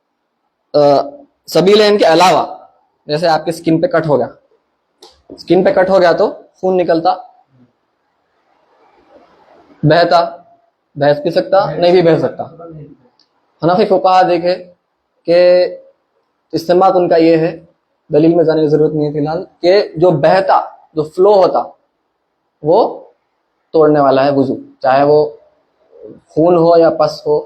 सबीलैन के अलावा, जैसे आपके स्किन पे कट हो गया, स्किन पे कट हो गया तो खून निकलता, बहता, बह भी सकता, नहीं भी बह सकता। हनफी फुकाहा देखे कि इस्तेमाल उनका ये है, दलील में जाने की जरूरत नहीं है फिलहाल, कि जो बहता, जो फ्लो होता, वो तोड़ने वाला है वुजू, चाहे वो खून हो या पस हो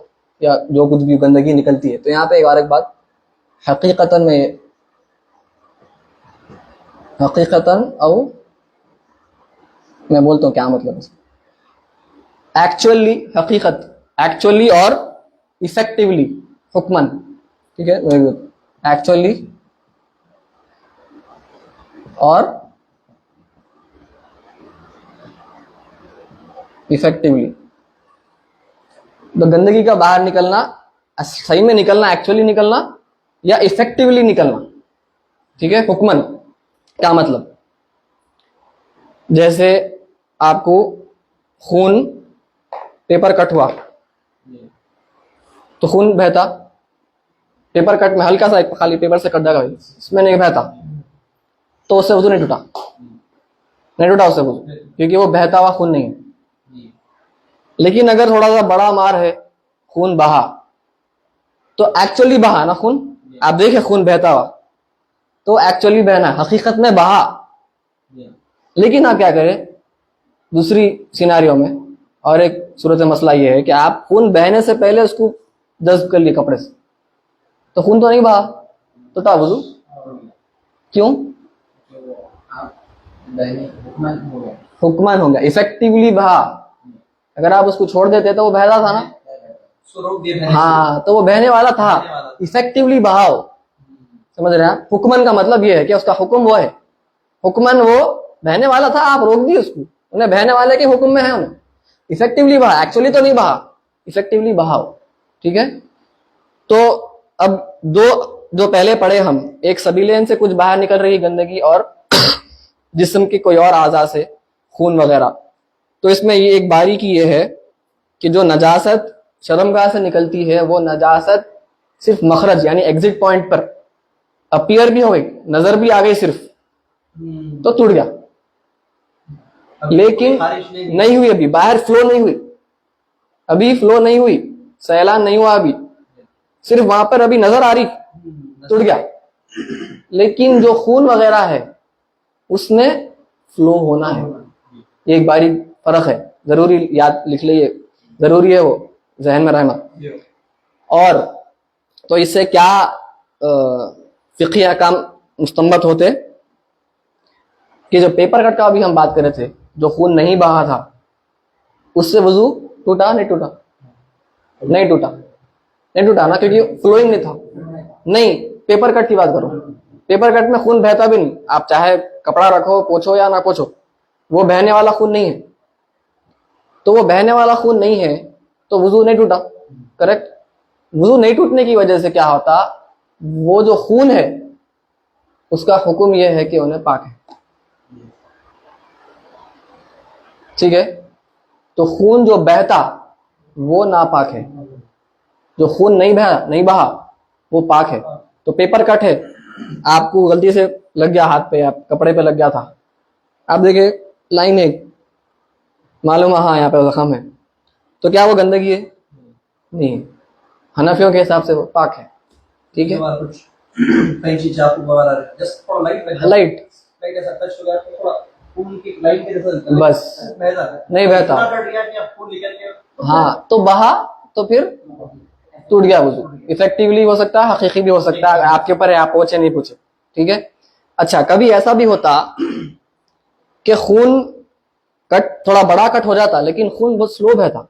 या जो कुछ भी गंदगी निकलती है। तो यहाँ पे एक बात, हकीकतन में, हकीकतन, और मैं बोलता हूँ क्या मतलब है, एक्चुअली, हकीकत, एक्चुअली और इफेक्टिवली, हुक्मन, ठीक है, वेरी गुड, एक्चुअली और इफेक्टिवली। तो गंदगी का बाहर निकलना, सही में निकलना, एक्चुअली निकलना, या इफेक्टिवली निकलना, ठीक है। हुक्मन क्या मतलब, जैसे आपको खून, पेपर कट हुआ तो खून बहता, पेपर कट में हल्का सा खाली पेपर से कट जाएगा, इसमें नहीं बहता, तो उससे वजू नहीं टूटा, नहीं टूटा उससे वजू, क्योंकि वो बहता हुआ खून नहीं है। लेकिन अगर थोड़ा सा बड़ा मार है, खून बहा, तो एक्चुअली बहा ना खून, आप देखे खून बहता हुआ तो एक्चुअली बहना, हकीकत में बहा। लेकिन आप क्या करें दूसरी सिनारियों में, और एक सूरत मसला ये है कि आप खून बहने से पहले उसको जज्ब कर लिए कपड़े से, तो खून तो नहीं बहा, तो ता वजू क्यों? हुक्मन हो गया, इफेक्टिवली बहा। अगर आप उसको छोड़ देते तो वो बहता था ना, हाँ, तो वो बहने वाला था, इफेक्टिवली बहाओ, समझ रहे हैं आप। हुक्मन का मतलब ये है कि उसका हुक्म वो है, हुक्मन वो बहने वाला था, आप रोक दिए उसको, उन्हें बहने वाले के हुक्म में है, उन्हें इफेक्टिवली बहा, एक्चुअली तो नहीं बहा, इफेक्टिवली बहाओ, ठीक है। तो अब दो जो पहले पढ़े हम, एक सबीलेन से कुछ बाहर निकल रही गंदगी और जिस्म के कोई और आज़ा से खून वगैरह, तो इसमें ये एक बारीकी ये है कि जो नजासत शर्मगाह से निकलती है, वो नजासत सिर्फ मखरज यानी एग्जिट पॉइंट पर अपीयर भी हो गई, नजर भी आ गई सिर्फ, तो टूट गया। लेकिन नहीं हुई, अभी बाहर फ्लो नहीं हुई, अभी फ्लो नहीं हुई, सैलान नहीं हुआ, अभी सिर्फ वहां पर अभी नजर आ रही, टूट गया। लेकिन जो खून वगैरह है उसने फ्लो होना है, ये एक बारीक फर्क है, जरूरी याद लिख लीजिए, जरूरी है वो जहन में रहना। और तो इससे क्या फिक़ही अहकाम मुस्तंबत होते कि जो पेपर कट का अभी हम बात कर रहे थे, जो खून नहीं बहा था, उससे वजू टूटा नहीं टूटा? नहीं टूटा, नहीं टूटा ना, क्योंकि फ्लोइंग नहीं था। नहीं, पेपर कट की बात करो, पेपर कट में खून बहता भी नहीं, आप चाहे कपड़ा रखो, पोछो या ना पोछो, वो बहने वाला खून नहीं है। तो वो बहने वाला खून नहीं है तो वजू नहीं टूटा, करेक्ट। वजू नहीं टूटने की वजह से क्या होता, वो जो खून है उसका हुक्म यह है कि उन्हें पाक है, ठीक है। तो खून जो बहता वो नापाक है, जो खून नहीं बहा वो पाक है। तो पेपर कट है, आपको गलती से लग गया हाथ पे, आप कपड़े पे लग गया था, आप देखे लाइन है, मालूम है हाँ यहाँ पे जख्म है, तो क्या वो गंदगी है? नहीं, हनफियों के हिसाब से वो पाक है, ठीक है। लाइट बस नहीं बहता, हाँ, तो बहा तो फिर टूट गया वजू। इफेक्टिवली हो सकता है, हकीकी भी हो सकता है, आपके ऊपर है, आप पूछे नहीं पूछे, ठीक है। अच्छा, कभी ऐसा भी होता कि खून कट थोड़ा बड़ा कट हो जाता लेकिन खून बहुत स्लो बहता।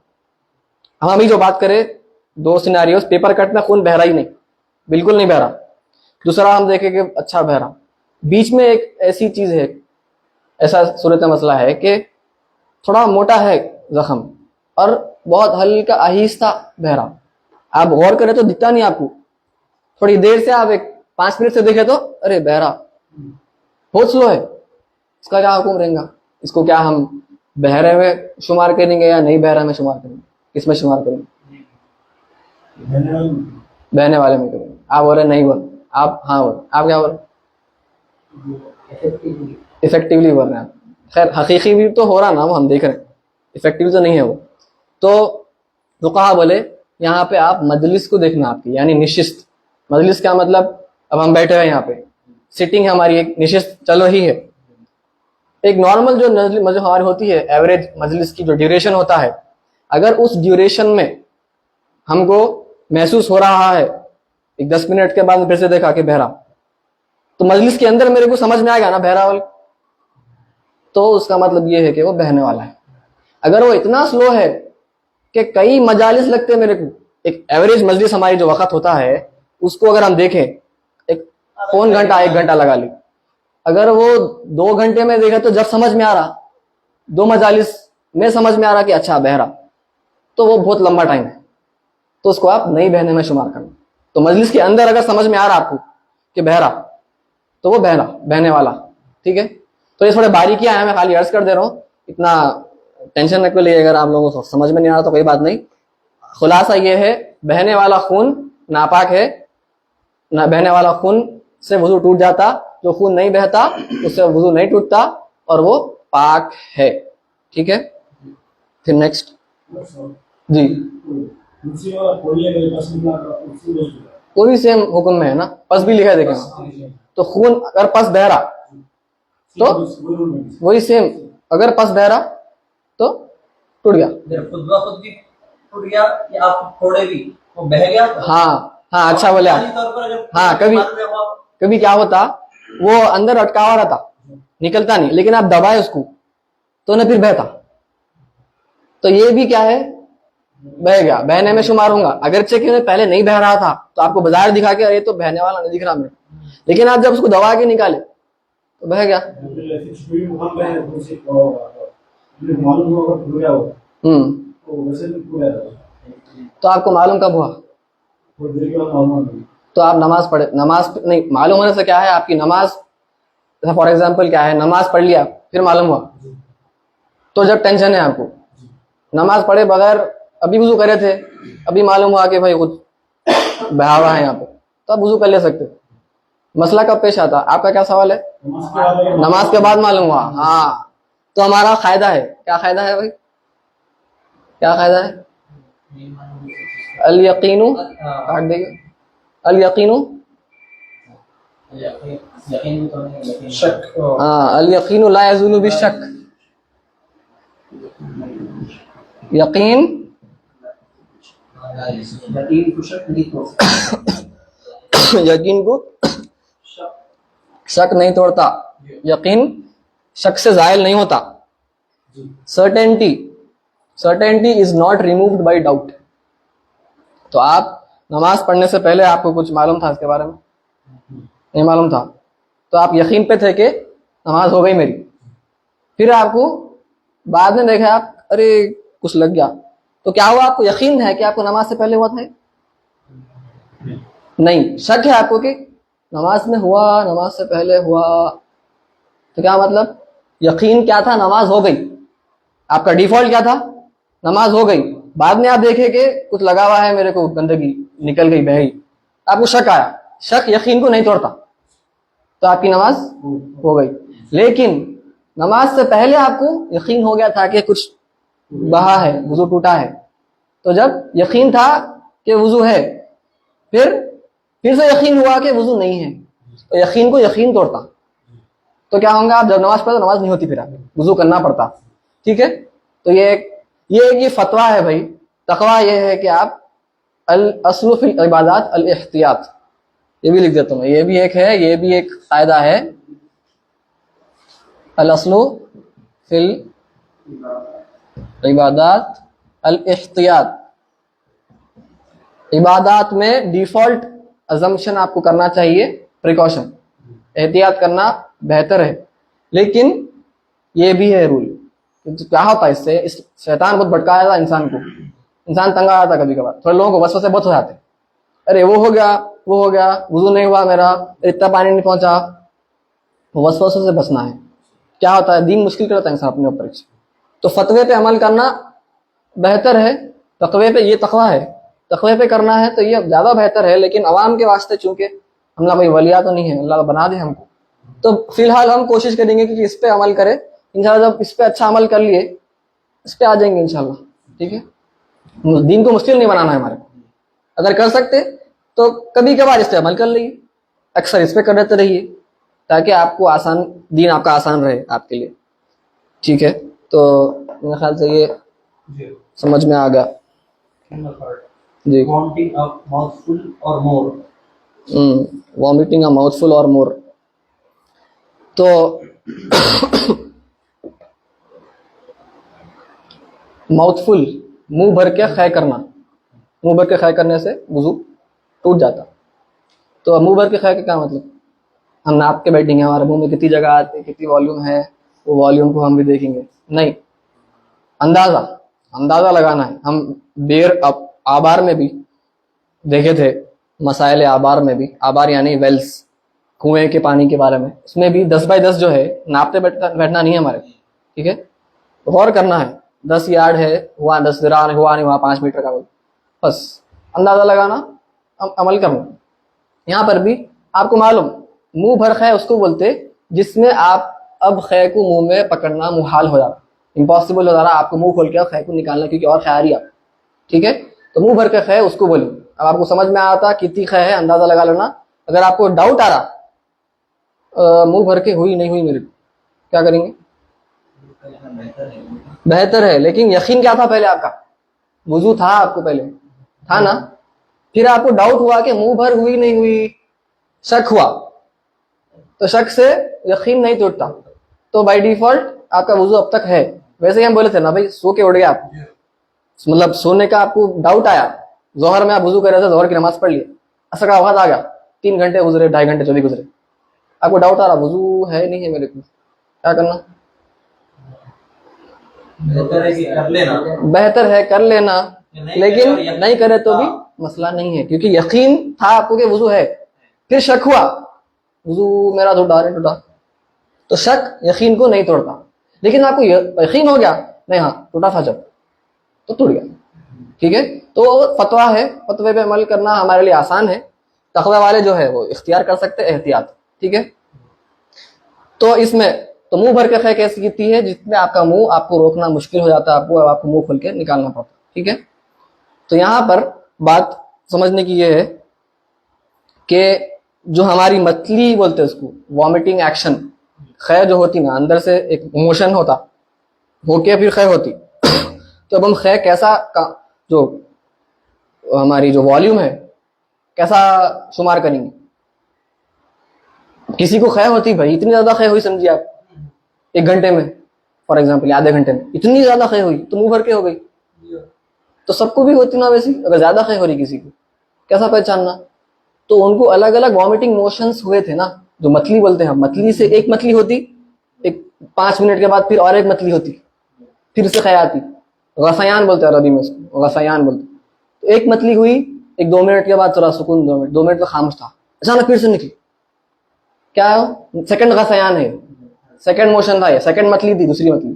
हम अभी जो बात करें दो सिनेरियोस, पेपर कट में खून बह रहा ही नहीं, बिल्कुल नहीं बह रहा, दूसरा हम देखें कि अच्छा बह रहा, बीच में एक ऐसी चीज है, ऐसा सूरत मसला है कि थोड़ा मोटा है जख्म और बहुत हल्का आहिस्ता बह रहा, आप गौर करें तो दिखता नहीं आपको, थोड़ी देर से आप एक 5 मिनट से देखे तो अरे बह रहा, बहुत स्लो है, इसका क्या हुक्म रहेगा? इसको क्या हम बह रहे में शुमार करेंगे या नहीं बह रहे में शुमार करेंगे? किसमें शुमार करेंगे? बहने वाले में करेंगे। आप बोल रहे नहीं बोल, आप हाँ बोल, आप क्या बोल? इफेक्टिवली बोल रहे हैं आप। खैर हकीकी भी तो हो रहा ना, वो हम देख रहे हैं, इफेक्टिव तो नहीं है वो। तो कहा बोले यहाँ पे आप मजलिस को देखना आपकी, यानी निशिस्त। मजलिस क्या मतलब, अब हम बैठे हैं यहाँ पे, सिटिंग है हमारी, एक निशिस्त चल रही है। एक नॉर्मल जो हमारी होती है, एवरेज मजलिस की जो ड्यूरेशन होता है, अगर उस ड्यूरेशन में हमको महसूस हो रहा है, एक 10 मिनट के बाद फिर से देखा कि बहरा, तो मजलिस के अंदर मेरे को समझ में आएगा ना बहरा वाले, तो उसका मतलब ये है कि वो बहने वाला है। अगर वो इतना स्लो है कि कई मजालिस लगते हैं मेरे को, एक एवरेज मजलिस हमारी जो वक्त होता है उसको अगर हम देखें, एक पौन घंटा 1 घंटा लगा ली, अगर वो 2 घंटे में देखे तो जब समझ में आ रहा, 2 मजालिस में समझ में आ रहा कि अच्छा बहरा, तो वो बहुत लंबा टाइम है, तो उसको आप नहीं बहने में शुमार करना। तो मजलिस के अंदर अगर समझ में आ रहा आपको कि बहरा, तो वो बहरा, बहने वाला, ठीक है। तो ये थोड़े बारीकियां हैं, मैं खाली अर्ज कर दे रहा हूँ, इतना टेंशन न लिए। अगर आप लोगों को समझ में नहीं आ रहा तो कोई बात नहीं। खुलासा ये है, बहने वाला खून नापाक है, ना बहने वाला खून से वजू टूट जाता, जो खून नहीं बहता उससे वजू नहीं टूटता और वो पाक है, ठीक है। फिर नेक्स्ट जी, पूरी सेम हुक्म में है ना, पस भी लिखा है देखें। तो खून अगर पस बह रहा तो वही सेम, अगर पस बह रहा तो टूट गया। खुद भी टूट गया या आप थोड़े भी वो बह गया तो? हाँ हाँ, अच्छा बोले आप। हाँ, कभी क्या होता, वो अंदर अटकावा रहता, निकलता नहीं, लेकिन आप दबाए उसको तो ना फिर बहता। तो ये भी क्या है, बह गया, बहने में शुमार होगा। अगरचे कि पहले नहीं बह रहा था तो आपको बाजार दिखा के अरे तो बहने वाला नहीं दिख रहा मेरे, लेकिन आप जब उसको दबा के निकाले तो बह गया। तो आपको मालूम कब हुआ? तो आप नमाज पढ़े, नमाज नहीं मालूम होने से क्या है, आपकी नमाज, फॉर एग्जाम्पल क्या है, नमाज पढ़ लिया फिर मालूम हुआ, तो जब टेंशन है आपको, नमाज पढ़े बगैर अभी वुजू करे थे, अभी मालूम हुआ कि भाई कुछ बहा हुआ है यहाँ पे, तो आप वुजू कर ले सकते। मसला कब पेश आता? आपका क्या सवाल है? नमाज के बाद मालूम हुआ। हाँ, तो हमारा फायदा है, क्या फायदा है भाई, क्या फायदा है? अल यकीनु, काट देंगे, अल यकीनु, हाँ, अल यकीनु ला यज़ूलु बिश्शक, यकीन यकीन को शक नहीं तोड़ता, यकीन शक से जायल नहीं होता। Certainty is not removed by doubt. तो आप नमाज पढ़ने से पहले आपको कुछ मालूम था इसके बारे में? नहीं मालूम था, तो आप यकीन पे थे कि नमाज हो गई मेरी, फिर आपको बाद में देखा आप अरे कुछ लग गया, तो क्या हुआ? आपको यकीन है कि आपको नमाज से पहले हुआ था? नहीं, शक है आपको कि नमाज में हुआ, नमाज से पहले हुआ, तो क्या मतलब? यकीन क्या था? नमाज हो गई। आपका डिफॉल्ट क्या था? नमाज हो गई। बाद में आप देखे कि कुछ लगा हुआ है मेरे को, गंदगी निकल गई, बह गई, आपको शक आया। शक यकीन को नहीं तोड़ता, तो आपकी नमाज हो गई। लेकिन नमाज से पहले आपको यकीन हो गया था कि कुछ बहा है, वुजू टूटा है, तो जब यकीन था कि वुजू है, फिर से यकीन हुआ कि वुजू नहीं है, तो यकीन को यकीन तोड़ता। तो क्या होगा, आप जब नमाज पढ़ो तो नमाज नहीं होती, फिर आप वुजू करना पड़ता, ठीक है। तो ये फतवा है भाई, तकवा ये है कि आप अल अस्लु फिल इबादात अल इहतियात, ये भी लिख देता हूँ, ये भी एक है, ये भी एक फायदा है। अल अस्लु फिल इबादात अल इहतियात, इबादात में डिफॉल्ट अजम्पशन आपको करना चाहिए, प्रिकॉशन, एहतियात करना बेहतर है। लेकिन ये भी है रूल, क्या होता है इससे, इस शैतान बहुत भटकाया था इंसान को, इंसान तंग आ जाता कभी कभार, थोड़े लोगों को वसवसे बहुत हो जाते, अरे वो हो गया, वुजू नहीं हुआ मेरा, इतना पानी नहीं पहुंचा। वसवसों से बचना है। क्या होता है, दीन मुश्किल करता है इंसान अपने ऊपर। तो फतवे पे अमल करना बेहतर है, तकवे पे, ये तकवा है, तकवे पे करना है तो ये ज्यादा बेहतर है। लेकिन अवाम के वास्ते चूंकि हमला कोई वलिया तो नहीं है, अल्लाह बना दे हमको, तो फिलहाल हम कोशिश करेंगे कि इस पे अमल करें। इंशाल्लाह जब इस पे अच्छा अमल कर लिए, इस पे आ जाएंगे इंशाल्लाह, ठीक है। दीन को मुश्किल नहीं बनाना है हमारे को, अगर कर सकते तो कभी कभार इस पे अमल कर लीजिए, अक्सर इस पे कर देते रहिए, ताकि आपको आसान, दीन आपका आसान रहे आपके लिए, ठीक है। तो मेरे ख्याल से ये समझ में आ गया जी। Wanting a mouthful or more. Vomiting a mouthful और मोर, तो माउथफुल, मुंह भर के खे करना, मुंह भर के खे करने से वुजू टूट जाता। तो मुंह भर के खे का क्या मतलब? हम नाप के बैठेंगे, हमारे मुंह में कितनी जगह आती है, कितनी वॉल्यूम है, वो वॉल्यूम को हम भी देखेंगे? नहीं, अंदाजा अंदाजा लगाना है। हम बेर आबार में भी देखे थे, मसाइल आबार में भी, आबार यानी वेल्स, कुएं के पानी के बारे में, उसमें भी 10 बाई 10 जो है नापते बैठना नहीं है हमारे, ठीक है। गौर करना है, 10 यार्ड है, हुआ 10 दिरान, हुआ नहीं हुआ 5 मीटर का, बस अंदाजा लगाना, अमल करना। यहाँ पर भी आपको मालूम, मुंह भर खे उसको बोलते जिसमें आप अब खे को मुंह में पकड़ना मुहाल हो जाता, इम्पॉसिबल हो जा रहा, आपको मुंह खोल के खे को निकालना, क्योंकि और खे आ रही है, ठीक है। तो मुंह भर के खे उसको बोले। अब आपको समझ में आता कितनी खे है, अंदाजा लगा लेना। अगर आपको डाउट आ रहा मुंह भर के हुई नहीं हुई मेरे, क्या करेंगे? बेहतर है, लेकिन यकीन क्या था पहले आपका? वुजू था आपको पहले, था ना? फिर आपको डाउट हुआ कि मुंह भर हुई नहीं हुई, शक हुआ, तो शक से यकीन नहीं टूटता, तो बाय डिफॉल्ट आपका वुजू अब तक है। वैसे ही हम बोले थे ना भाई, सो के उठ गए आप, मतलब सोने का आपको डाउट आया, जोहर में आप वुजू कर रहे थे, जोहर की नमाज पढ़ ली, असर का वक्त आ गया, 3 घंटे गुजरे, 2.5 घंटे जो भी गुजरे, आपको डाउट आ रहा वुजू है नहीं है मेरे को, क्या करना? बेहतर है कि कर लेना, बेहतर है कर लेना, लेकिन नहीं करे तो भी मसला नहीं है, क्योंकि यकीन था आपको कि वुजू है। फिर शक हुआ, वुजू मेरा टूटा नहीं टूटा, तो शक यकीन को नहीं तोड़ता। लेकिन आपको यकीन हो गया नहीं, हाँ टूटा था जब, तो टूट गया, ठीक है। तो फतवा है, फतवे पे अमल करना हमारे लिए आसान है, तकवा वाले जो है वो इख्तियार कर सकते हैं एहतियात, ठीक है। तो इसमें तो मुंह भर के खे कैसी कीती है, जिसमें आपका मुंह आपको रोकना मुश्किल हो जाता है, आपको मुंह खोल के निकालना पड़ता, ठीक है। तो यहाँ पर बात समझने की ये है कि जो हमारी मतली बोलते हैं उसको, वॉमिटिंग एक्शन, खे जो होती ना, अंदर से एक मोशन होता, होके फिर खे होती तो अब हम खे कैसा जो हमारी जो वॉल्यूम है कैसा शुमार करेंगे? किसी को खे होती भाई, इतनी ज्यादा खे हुई समझिए आप, 1 घंटे में फॉर एग्जाम्पल, आधे घंटे में इतनी ज्यादा खे हुई तो मुंह भर के हो गई, तो सबको भी होती ना वैसी। अगर ज्यादा खे हो रही किसी को, कैसा पहचानना? तो उनको अलग अलग वॉमिटिंग मोशंस हुए थे ना, जो मतली बोलते हैं। मतली से एक मतली होती, एक 5 मिनट के बाद फिर और एक मतली होती, फिर से खे आती, गसयान बोलते हैं अरबी में उसको, गसयान बोलते। तो एक मतली हुई, एक 2 मिनट के बाद थोड़ा सुकून, 2 मिनट तो खामोश था, अचानक फिर से निकली, क्या है? सेकंड गसयान है, सेकंड मोशन था ये, सेकंड मतली थी, दूसरी मतली।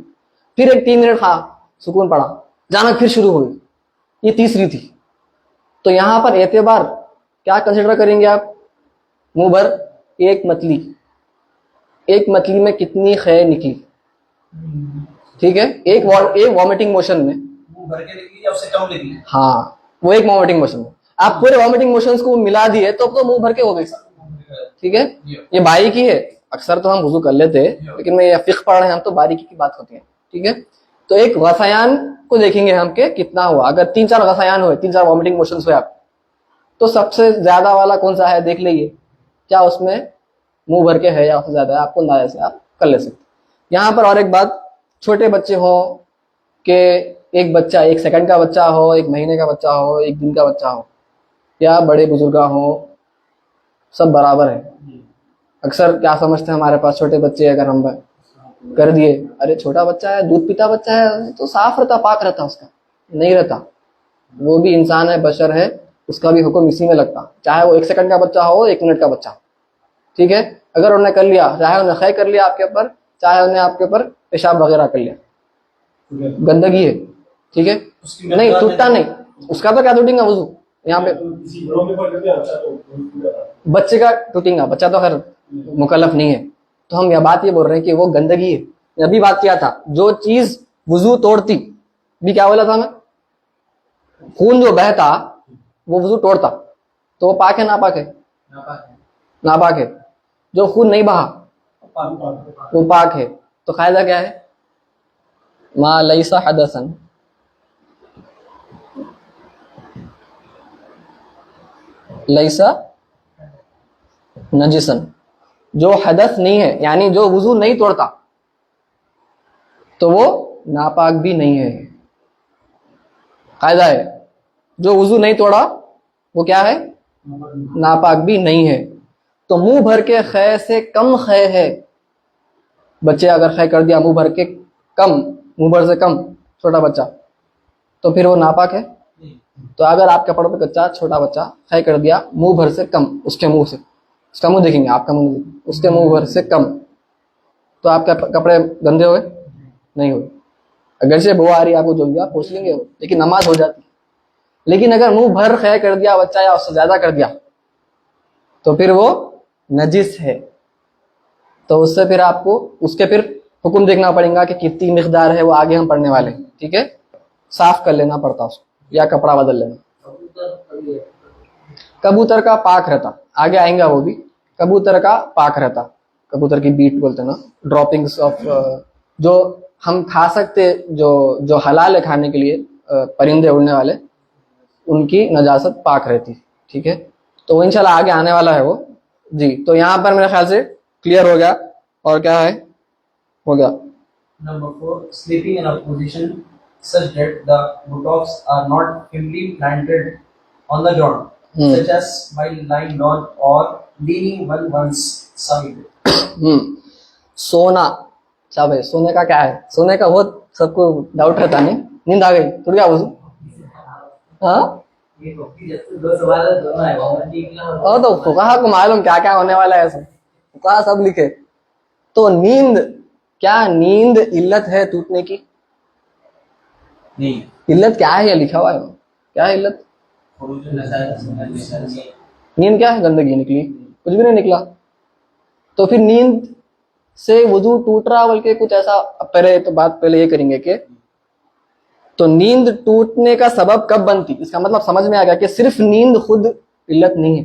फिर एक 3 मिनट था, सुकून पड़ा, अचानक फिर शुरू हुई, ये तीसरी थी। तो यहां पर एतबार क्या कंसिडर करेंगे आप? मुंह भर एक मतली, एक मतली में कितनी खे निकली, ठीक है। एक वॉमिटिंग मोशन में मुंह भर के निकली या उससे कम निकली? हाँ, वो एक वॉमिटिंग मोशन में आप पूरे वॉमिटिंग मोशंस को मिला दिए तो मुंह भर के हो गई, ठीक है। ये बारीकी है, अक्सर तो हम वुजू कर लेते हैं, लेकिन मैं ये फिक्र पढ़ रहे हैं हम, तो बारीकी की बात होती है, ठीक है। तो एक गसयान को देखेंगे हम के कितना हुआ। अगर 3-4 गसयान हुए, 3-4 वॉमिटिंग मोशंस हुए आप, तो सबसे ज्यादा वाला कौन सा है देख लीजिए, क्या उसमें मुंह भर के है या उससे ज्यादा है, आपको अंदाजा से आप कर ले सकते। यहाँ पर और एक बात, छोटे बच्चे हो कि एक बच्चा 1 सेकंड का बच्चा हो, 1 महीने का बच्चा हो, 1 दिन का बच्चा हो, या बड़े बुजुर्ग हो, सब बराबर है। अक्सर क्या समझते हैं हमारे पास, छोटे बच्चे अगर हम कर दिए, अरे छोटा बच्चा है, दूध पीता बच्चा है तो साफ रहता, पाक रहता, उसका नहीं रहता, वो भी इंसान है, बशर है, उसका भी हुक्म इसी में लगता, चाहे वो 1 सेकंड का बच्चा हो, 1 मिनट का बच्चा हो, ठीक है। अगर उन्होंने कर लिया, चाहे उन्हें खे कर लिया आपके ऊपर, चाहे उन्हें आपके ऊपर पेशाब वगैरह कर लिया, गंदगी है, ठीक है, नहीं टूटता नहीं, उसका तो क्या टूटेगा वुजू। यहाँ पे बच्चे का टूटेगा, बच्चा तो खैर मुकल्लफ नहीं है, तो हम यह बात ये बोल रहे हैं कि वो गंदगी है। अभी बात किया था, जो चीज वुजू तोड़ती, भी क्या बोला था मैं, खून जो बहता वो वुजू तोड़ता, तो वो पाक है नापाक है? नापाक है। जो खून नहीं बहा वो पाक है। तो कायदा क्या है? मा लैसा हदसन, लैसा नजिसन, जो हदस नहीं है, यानी जो वुजू नहीं तोड़ता, तो वो नापाक भी नहीं है। कायदा है, जो वुजू नहीं तोड़ा वो क्या है? नापाक भी नहीं है। तो मुंह भर के खे से कम खे है, बच्चे अगर खे कर दिया मुंह भर के कम, मुंह भर से कम, छोटा बच्चा, तो फिर वो नापाक है। तो अगर आपके कपड़ों पे कच्चा छोटा बच्चा है कर दिया मुंह भर से कम, उसके मुंह से, उसका मुंह देखेंगे, आपका मुंह नहीं देखेंगे, उसके मुंह भर से कम, तो आपके कपड़े गंदे हुए नहीं हुए। अगर से बो आ रही है आपको जो भी, आप पूछ लेंगे, लेकिन नमाज हो जाती। लेकिन अगर मुंह भर खै कर दिया बच्चा या उससे ज्यादा कर दिया तो फिर वो नजिस है। तो उससे फिर आपको उसके फिर हुक्म देखना पड़ेगा कि कितनी मिकदार है, वो आगे हम पढ़ने वाले हैं, ठीक है। साफ कर लेना पड़ता उसको या कपड़ा बदल लेना। कबूतर का पाक रहता, आगे आएंगा वो भी। कबूतर का पाक रहता, कबूतर की बीट बोलते हैं ना, ड्रॉपिंग्स ऑफ जो हम खा सकते, जो हलाल है खाने के लिए, परिंदे उड़ने वाले, उनकी नजासत पाक रहती, ठीक है। तो वो इंशाल्लाह आगे आने वाला है वो जी। तो यहाँ पर मेरे ख्याल से क्लियर हो गया। और क्या है, हो गया। Number 4, sleeping in a position such that the buttocks are not firmly planted on the ground, such as while lying down or leaning on one's side. सोना, अच्छा भाई सोने का क्या है? सोने का बहुत सबको डाउट रहता नहीं। नींद आ गई तो क्या बोलूं? हाँ, तो फुकाहा को मालूम क्या क्या होने वाला है, ऐसा फुकाहा सब लिखे। तो नींद, क्या नींद इल्लत है टूटने की? नहीं। इल्लत क्या है? ये लिखा हुआ है, क्या है इल्लत? नींद क्या है? गंदगी निकली, कुछ भी नहीं निकला। तो फिर नींद से वुजू टूट रहा, बल्कि कुछ ऐसा। पहले तो बात पहले ये करेंगे कि तो नींद टूटने का सबब कब बनती, इसका मतलब समझ में आ गया कि सिर्फ नींद खुद इल्लत नहीं है।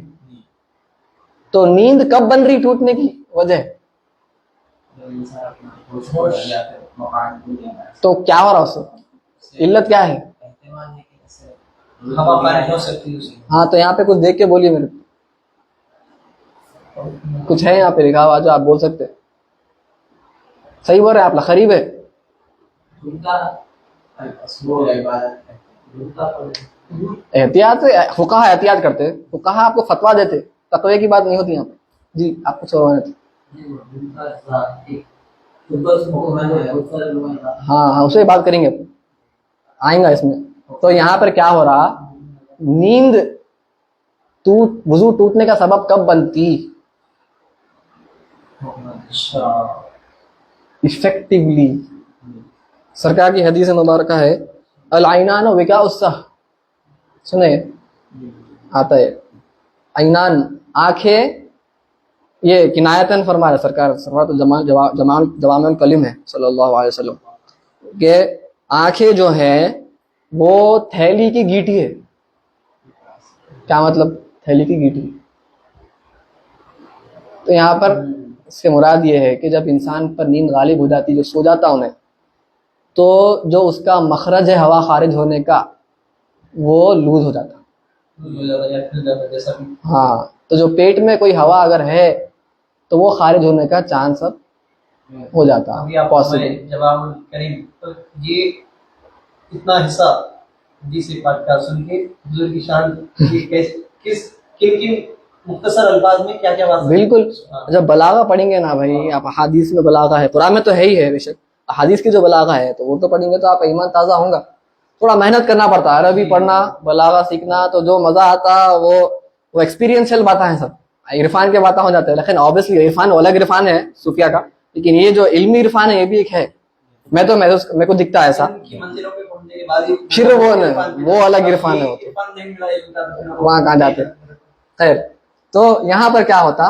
तो नींद कब बन रही टूटने की वजह? तो क्या हो रहा उससे? इल्लत क्या है? हवा बारिश हो सकती है उसे। हाँ, तो यहाँ पे कुछ देख के बोलिए मेरे को, कुछ है यहाँ पे लिखा हुआ जो आप बोल सकते हैं? सही बोल रहे हैं आप, लखरीब है। एहतियात, फुकाहा एहतियात करते, फुकाहा आपको फतवा देते, तकवे की बात नहीं होती यहाँ पे जी। आप कुछ और हाँ, उसे बात करेंगे, आएगा इसमें। तो यहाँ पर क्या हो रहा, नींद वुजू टूटने का सबब कब बनती? इफेक्टिवली सरकार की हदीस मुबारक है, अल आइनान विका उस्सह, सुने आता है, आइनान आंखें, ये किनायतन फरमा रहे सरकार, तो जवामिउल कलिम है सल्लल्लाहु अलैहि वसल्लम के आंखें जो है वो थैली की गीटी है। क्या मतलब? थैली की गीटी। तो यहाँ पर इससे मुराद ये है कि जब इंसान पर नींद गालिब हो जाती, जो सो जाता उन्हें, तो जो उसका मखरज है हवा खारिज होने का, वो लूज हो जाता। हाँ, तो जो पेट में कोई हवा अगर है तो वो खारिज होने का चांस अब हो जाता है पॉसिबल। जवाब करीम, तो ये इतना हिस्सा जिसे पाठ का सुन के बुजुर्ग की शान, किस किन मुख्तसर अल्फाज में क्या क्या बात? बिल्कुल, जब बलागा पढ़ेंगे ना भाई आप, हदीस में बलागा है, कुरान में तो है ही है बेशक, हदीस की जो बलागा है तो वो तो पढ़ेंगे तो आपका ईमान ताज़ा होगा। थोड़ा मेहनत करना पड़ता है, अरबी पढ़ना, बलागा सीखना, तो जो मजा आता वो एक्सपीरियंशियल बातें हैं, सब इरफान के बातें हो जाते हैं। लेकिन ऑब्वियसली इरफान अलग इरफान है सूफिया का, लेकिन ये जो इल्मी इरफान है ये भी एक है। मेरे को दिखता है ऐसा, फिर वो अलग इरफान है, वहां कहाँ जाते। खैर, तो यहाँ पर क्या होता,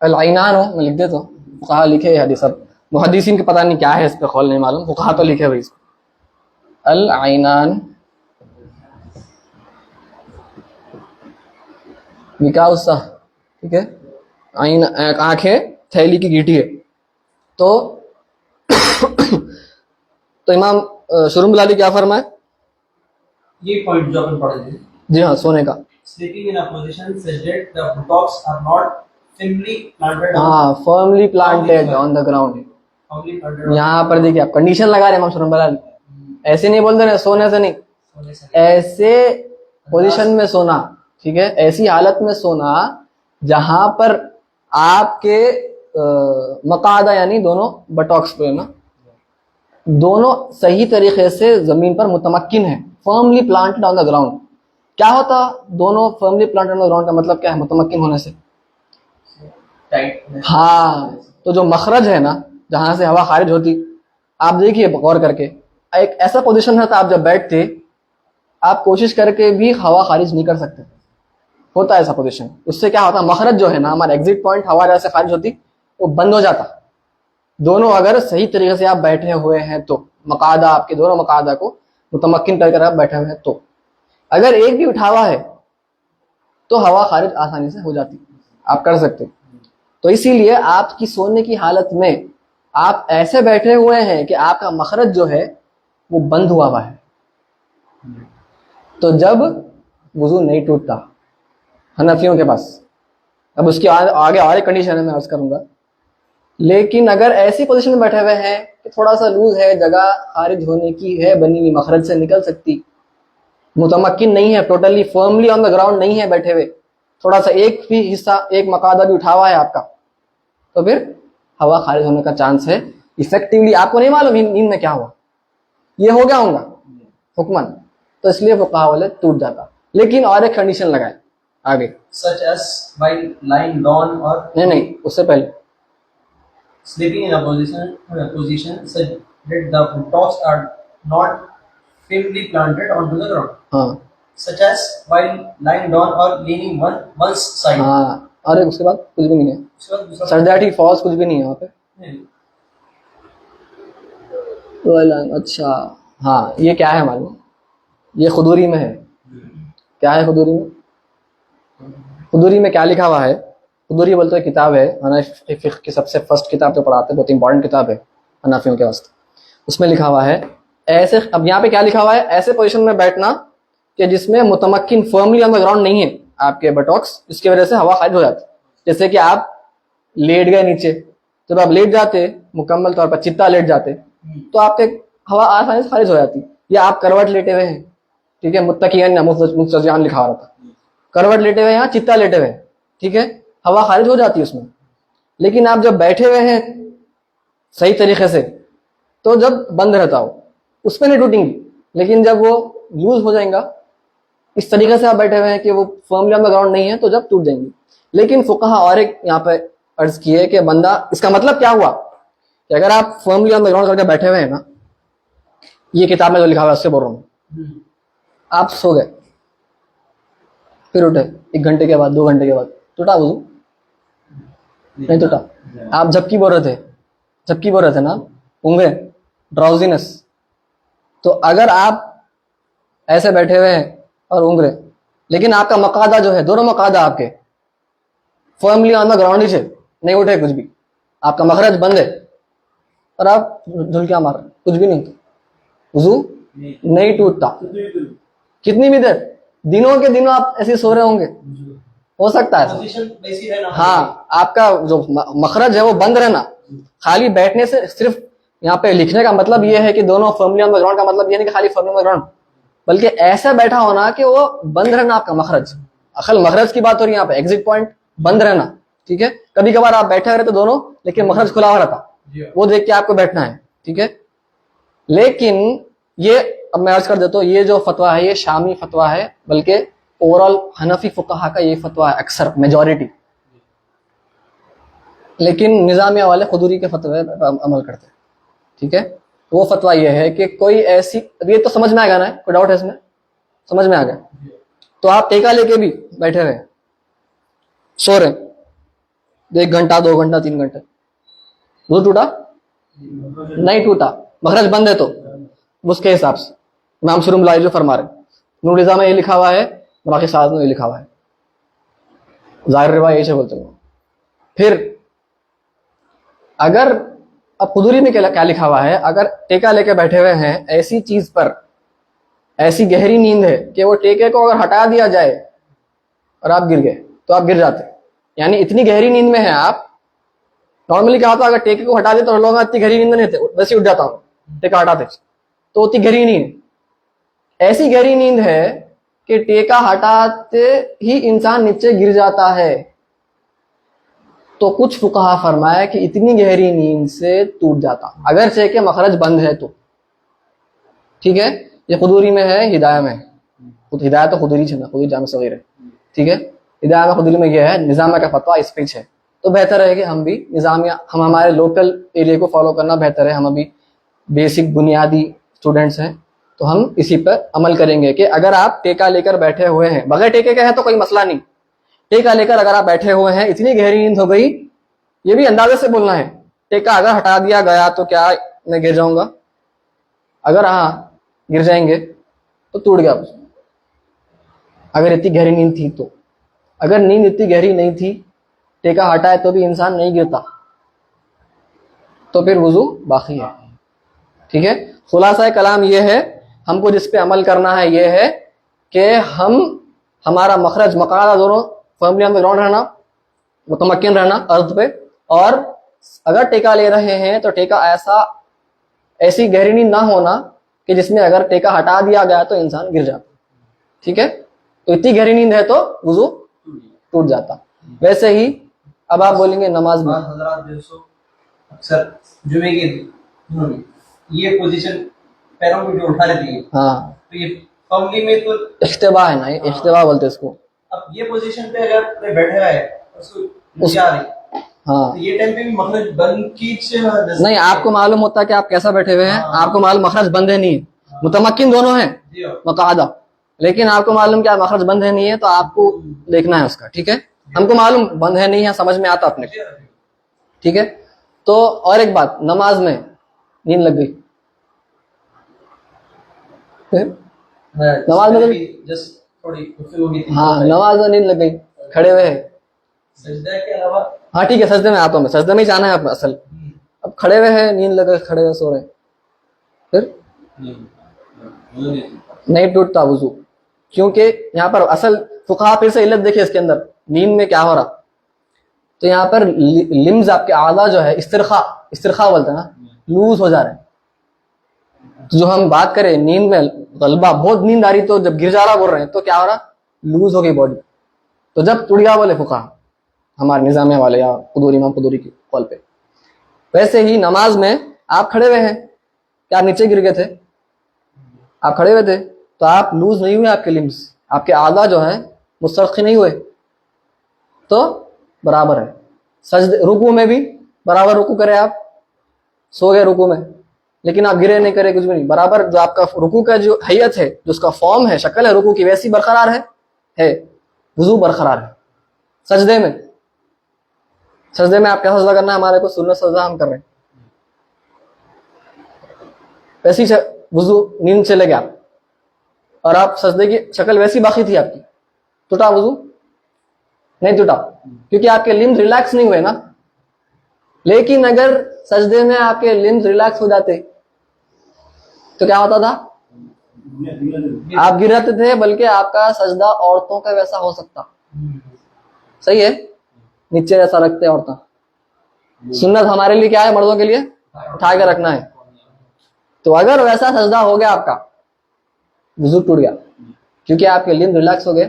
अल आइनान हो, मैं लिख देता हूँ, फुकाहा लिखे हदीस, सब मुहद्दिसीन के पता नहीं क्या है इस पे कौल नहीं मालूम, फुकाहा तो लिखे भाई इसको। अल आइनान विका उस्सह, ठीक है, आइन आंखें थैली की गीटी है। तो तो इमाम शुरू बिलाली क्या फरमाए? ये पॉइंट जो अपन पढ़े थे, जी हाँ, सोने का। Sleeping in a position such that the buttocks are not firmly planted firmly planted on the ground। यहाँ पर देखिए आप कंडीशन लगा रहे हैं इमाम शुरू बिलाली, ऐसे नहीं बोलते ना, सोने से नहीं, ऐसे पोजीशन में सोना, ठीक है, ऐसी हालत में सोना जहां पर आपके मकादा यानी दोनों बटॉक्स पे ना दोनों सही तरीके से जमीन पर मुतमक्किन है, firmly planted on the ground. क्या होता दोनों firmly planted on the ground का मतलब क्या है मुतमक्किन होने से? हाँ, तो जो मखरज है ना, जहां से हवा खारिज होती, आप देखिए गौर करके, एक ऐसा पोजीशन रहता, आप जब बैठते आप कोशिश करके भी हवा खारिज नहीं कर सकते, होता है ऐसा पोजीशन। उससे क्या होता, मखरज जो है ना, हमारा एग्जिट पॉइंट, हवा जैसे खारिज होती वो बंद हो जाता। दोनों अगर सही तरीके से आप बैठे हुए हैं तो, मकादा आपके दोनों मकादा को मुतमक्किन करके आप बैठे हुए हैं तो, अगर एक भी उठा हुआ है तो हवा खारिज आसानी से हो जाती, आप कर सकते। तो इसीलिए आपकी सोने की हालत में आप ऐसे बैठे हुए हैं कि आपका मखरज जो है वो बंद हुआ हुआ है, तो जब वुजू नहीं टूटता हनफियों के पास। अब उसके आगे और एक कंडीशन है, मैं अर्ज करूंगा। लेकिन अगर ऐसी पोजीशन में बैठे हुए हैं कि थोड़ा सा लूज है, जगह खारिज होने की है बनी हुई, मखरज से निकल सकती, मुतमक्किन नहीं है, totally firmly on the ground नहीं है बैठे हुए, थोड़ा सा एक भी हिस्सा, एक मकादा भी उठा हुआ है आपका, तो फिर हवा खारिज होने का चांस है इफेक्टिवली। आपको नहीं मालूम नींद में क्या हुआ, ये हो गया होगा हुक्मन, तो इसलिए फुक़हा वाले टूट जाता। लेकिन और एक कंडीशन लगाए आगे, such as while lying down or नहीं उससे पहले, sleeping in a position such that the buttocks are not firmly planted onto the ground, हाँ such as while lying down or leaning one's side. हाँ, और उसके बाद कुछ भी नहीं है, उसके बाद दूसरा सरदाटी फॉल्स कुछ भी नहीं है वहाँ पे। नहीं, अच्छा हाँ, ये क्या है मालूम? ये खुदूरी में है। क्या है खुदूरी में? खुदूरी में क्या लिखा हुआ है? खुदूरी बोलते हैं किताब है, हनफी फिक़्ह की सबसे फर्स्ट किताब जो पढ़ाते हैं, बहुत इंपॉर्टेंट किताब है हनफियों के वास्ते। उसमें लिखा हुआ है ऐसे, अब यहाँ पे क्या लिखा हुआ है, ऐसे पोजीशन में बैठना कि जिसमें मुतमक्किन फर्मली ऑन द ग्राउंड नहीं है आपके बटॉक्स, इसकी वजह से हवा खारिज हो जाती। जैसे कि आप लेट गए नीचे, जब आप लेट जाते मुकम्मल तौर पर चित्ता लेट जाते तो आपके हवा आसानी से खारिज हो जाती। या आप करवट लेटे हुए हैं, ठीक है, मुत्तकियन मुस्तजियान लिखा हुआ था, करवट लेटे हुए हैं, यहाँ चित्ता लेटे हुए हैं, ठीक है, हवा खारिज हो जाती है उसमें। लेकिन आप जब बैठे हुए हैं सही तरीके से, तो जब बंद रहता हो उसमें नहीं टूटेंगी, लेकिन जब वो लूज हो जाएगा, इस तरीके से आप बैठे हुए हैं कि वो फर्मली ऑन द ग्राउंड नहीं है, तो जब टूट जाएंगी। लेकिन फुक़हा और एक यहाँ पे अर्ज किए कि बंदा, इसका मतलब क्या हुआ कि अगर आप फर्मली ऑन द ग्राउंड करके बैठे हुए हैं ना, ये किताब में जो लिखा हुआ है उससे बोल रहा हूँ, आप सो गए, फिर उठे 1 घंटे के बाद, 2 घंटे के बाद, टूटा वुज़ू? नहीं टूटा। आप झपकी बोल रहे थे ना, ऊँघे, ड्राउजीनेस, तो अगर आप ऐसे बैठे हुए हैं और ऊँघ रहे, लेकिन आपका मकादा जो है, दोनों मकादा आपके फर्मली ऑन द ग्राउंड ही से नहीं उठे कुछ भी, आपका मखरज बंद है और आप झुलकियां मार रहे, कुछ भी नहीं होता, वुज़ू नहीं टूटता। कितनी भी देर, दिनों के दिनों आप ऐसे सो रहे होंगे, हो सकता है पोजीशन वैसी रहना। हाँ, आपका जो मखरज है वो बंद रहना। खाली बैठने से, सिर्फ यहाँ पे लिखने का मतलब ये है कि दोनों फर्मली ऑन द ग्राउंड का मतलब ये नहीं कि खाली फर्मली ऑन द ग्राउंड, बल्कि ऐसा बैठा होना कि वो बंद रहना आपका मखरज। असल मखरज की बात हो रही है यहाँ पे, एग्जिट पॉइंट बंद रहना, ठीक है। कभी कभार आप बैठे रहते दोनों, लेकिन मखरज खुला हुआ रहता, वो देख के आपको बैठना है, ठीक है। लेकिन ये, अब मैं अर्ज कर देता हूँ, ये जो फतवा है ये शामी फतवा है, बल्कि ओवरऑल हनफी फुक़हा का ये फतवा है, अक्सर मेजॉरिटी। लेकिन निज़ामिया वाले खुदूरी के फतवे पर अमल करते हैं, ठीक है। वो फतवा ये है कि कोई ऐसी, अब ये तो समझ में आ गया ना, कोई डाउट है इसमें? समझ में आ गया? तो आप टेका लेके भी बैठे हुए सो रहे 1 घंटा 2 घंटा 3 घंटे, वो टूटा? नहीं टूटा, मखरज बंद है, तो उसके हिसाब से इमाम शुरू मुलाइज जो फरमा रहे, नूर निज़ाम में ये लिखा हुआ है, बाकी साथ में ये लिखा हुआ है, जाहिर रिवायत ऐसे बोलते हैं। फिर अगर, अब खुदूरी में क्या लिखा हुआ है, अगर टेका लेके बैठे हुए हैं ऐसी चीज पर, ऐसी गहरी नींद है कि वो टेके को अगर हटा दिया जाए और आप गिर गए तो आप गिर जाते, यानी इतनी गहरी नींद में है आप। नॉर्मली क्या होता है, अगर टेके को हटा दे तो लोग इतनी गहरी नींद नहीं थे, वैसे उठ जाता हूँ, टेका हटाते तो उतनी गहरी नींद, ऐसी गहरी नींद है कि टेका हटाते ही इंसान नीचे गिर जाता है। तो कुछ फुकहा फरमाया कि इतनी गहरी नींद से टूट जाता, अगर से कि मखरज बंद है तो। ठीक है, ये खुदूरी में है, हिदाया में है। हिदाया तो खुदूरी है ना, खुदूरी जामे सगीर है। ठीक है, हिदाया में खुदूरी में यह है, निज़ामिया का फतवा इस पेज है। तो बेहतर है कि हम भी निज़ामिया, हम हमारे लोकल एरिया को फॉलो करना बेहतर है। हम अभी बेसिक बुनियादी स्टूडेंट्स हैं, तो हम इसी पर अमल करेंगे कि अगर आप टेका लेकर बैठे हुए हैं, बगैर टेके के हैं तो कोई मसला नहीं, टेका लेकर अगर आप बैठे हुए हैं, इतनी गहरी नींद हो गई, ये भी अंदाजे से बोलना है। टेका अगर हटा दिया गया तो क्या मैं गिर जाऊंगा? अगर हाँ गिर जाएंगे तो टूट गया। अगर इतनी गहरी नींद थी तो, अगर नींद इतनी गहरी नहीं थी, टेका हटाए तो भी इंसान नहीं गिरता, तो फिर वुजू बाकी है। ठीक है, खुलासा कलाम ये है, हमको जिस पे अमल करना है ये है कि हम हमारा मखरज मकादा दोनों फर्मली हम ग्राउंड रहना, मुतमक्किन रहना अर्थ पे, और अगर टेका ले रहे हैं तो टेका ऐसी गहरी नींद ना होना कि जिसमें अगर टेका हटा दिया गया तो इंसान गिर जाता। ठीक है, तो इतनी गहरी नींद है तो वुजू टूट जाता। वैसे ही अब आप बोलेंगे नमाज में अक्सर जुमे के ये पोजीशन पैरों को जो उठा लेती है, हाँ, तो ये फर्मली में तो इख्तिबा है ना, ये इख्तिबा बोलते हैं इसको। अब ये पोजीशन पे अगर बैठा है हाँ, तो ये टाइम पे भी मखरज बंद की नहीं, आपको मालूम होता है कि आप कैसा बैठे हुए हैं, आपको मालूम मखरज बंद है नहीं है, मुतमक्किन दोनों हैं मकादा, लेकिन आपको मालूम क्या मखरज बंद है नहीं है, तो आपको देखना है उसका। ठीक है, हमको मालूम बंद है नहीं है, समझ में आता अपने। ठीक है, तो और एक बात, नमाज में नींद लग गई, नमाज में जस्ट थोड़ी हाँ, नमाज में नींद लग गई, खड़े हुए हैं, सजदा के अलावा, हाँ ठीक है, सजदे में आता हूँ मैं, सजदे में ही जाना है असल। अब खड़े हुए हैं, नींद लग गई, खड़े हुए सो रहे, फिर नहीं टूटता वुजू, क्योंकि यहाँ पर असल फुकहा फिर से इल्लत देखिए इसके अंदर, नींद में क्या हो रहा। तो यहाँ पर लिम्स आपके आधा जो है इस्तिरखा बोलते हैं ना, लूज हो जा रहे हैं। तो जो हम बात करें नींद में गलबा, बहुत नींद आ रही, तो जब गिर जा रहा बोल रहे हैं तो क्या हो रहा, लूज हो गई बॉडी। तो जब टूट गया बोले फुकहा हमारे निजामिया वाले या इमाम कुदूरी की कॉल पे। वैसे ही नमाज में आप खड़े हुए हैं, क्या नीचे गिर गए थे? आप खड़े हुए थे तो आप लूज नहीं हुए, आपके लिम्स, आपके आधा जो है मुस्तरखी नहीं हुए, तो बराबर है। सजदे रुकू में भी बराबर रुकू करे, आप सो गए रुकू में, लेकिन आप गिरे नहीं करे, कुछ भी नहीं, बराबर जो आपका रुकू का जो हैयत है, जो उसका फॉर्म है, शक्ल है रुकू की, वैसी बरकरार है, वुजू बरकरार है। सजदे में आप क्या सजदा करना है, हमारे को सुन्नत सजदा हम कर रहे हैं, वैसी वुजू नींद चले गया और आप सजदे की शक्ल वैसी बाकी थी आपकी, टूटा वुजू? नहीं टूटा, क्योंकि आपके लिम्स रिलैक्स नहीं हुए ना। लेकिन अगर सजदे में आपके लिम्स रिलैक्स हो जाते तो क्या होता था, आप गिर जाते थे, बल्कि आपका सजदा औरतों का वैसा हो सकता। सही है, नीचे ऐसा रखते औरतें। सुन्नत हमारे लिए क्या है, मर्दों के लिए उठा के रखना है। तो अगर वैसा सजदा हो गया आपका, वुजू टूट गया, क्योंकि आपके लिम्स रिलैक्स हो गए,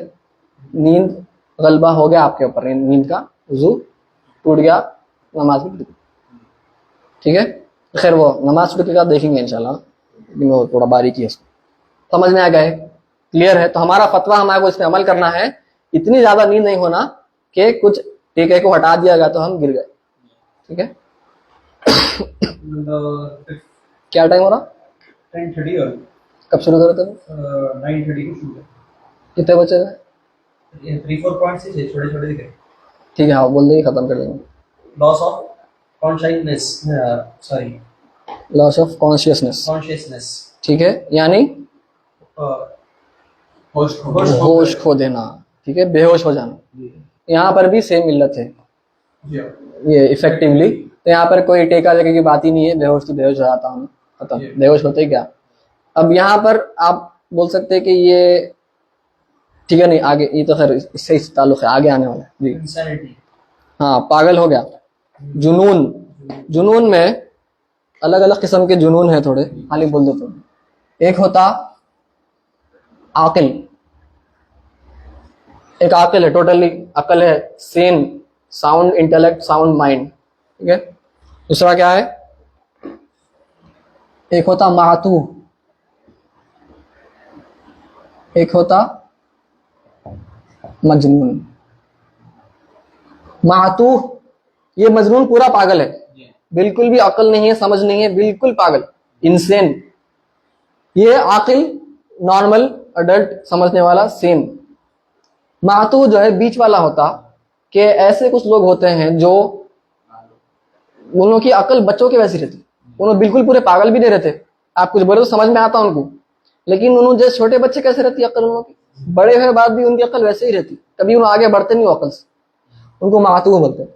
नींद गलबा हो गया आपके ऊपर, नींद का, वुजू टूट गया, नमाज भी टूट गई। ठीक है, खैर वो नमाज टूट के देखेंगे इंशाल्लाह, वो थोड़ा बारीकी है, उसको समझ में आ गए, क्लियर है। तो हमारा फतवा, हमारे को इसमें अमल करना है, इतनी ज्यादा नींद नहीं होना कि कुछ टेके को हटा दिया गया तो हम गिर गए। ठीक है, क्या टाइम हो रहा? 10:30 और कब शुरू करो थे? 9:30 को शुरू। कितने बचे गए? 3-4 पॉइंट्स से छोटे-छोटे दिख रहे। ठीक है, हाँ बोल देंगे, खत्म कर देंगे। Loss of consciousness, sorry, loss of consciousness. ठीक है, यानी होश खो देना। ठीक है, बेहोश हो जाना। यहाँ पर भी सेम इल्लत है ये इफेक्टिवली। तो यहाँ पर कोई टेका लेके की बात ही नहीं है, बेहोश तो बेहोश हो जाता हूँ, खत्म, बेहोश होते ही क्या। अब यहाँ पर आप बोल सकते हैं कि ये ठीक है, नहीं आगे, ये तो खैर इससे इस ताल्लुक है, आगे आने वाला है जी। हाँ, पागल हो गया, जुनून में अलग अलग किस्म के जुनून है, थोड़े खाली बोल दो तो। एक होता आकिल, एक आकिल है, टोटली अकल है, Sen sound intellect, sound mind, ठीक है। दूसरा क्या है, एक होता मातू, एक होता मजनून। मातू, ये मजनून पूरा पागल है, बिल्कुल भी अकल नहीं है, समझ नहीं है, बिल्कुल पागल, इंसेन। ये आकिल, नॉर्मल अडल्ट समझने वाला, सेन। मातू जो है बीच वाला होता, कि ऐसे कुछ लोग होते हैं जो उन लोगों की अकल बच्चों के वैसी रहती, उन्होंने बिल्कुल पूरे पागल भी नहीं रहते, आप कुछ बोले तो समझ में आता उनको, लेकिन उन्होंने जैसे छोटे बच्चे कैसे रहती अकल उन लोगों की, बड़े हुए बाद भी उनकी अकल वैसे ही रहती, कभी उन्हें आगे बढ़ते नहीं अकल से, उनको मातू बोलते हैं।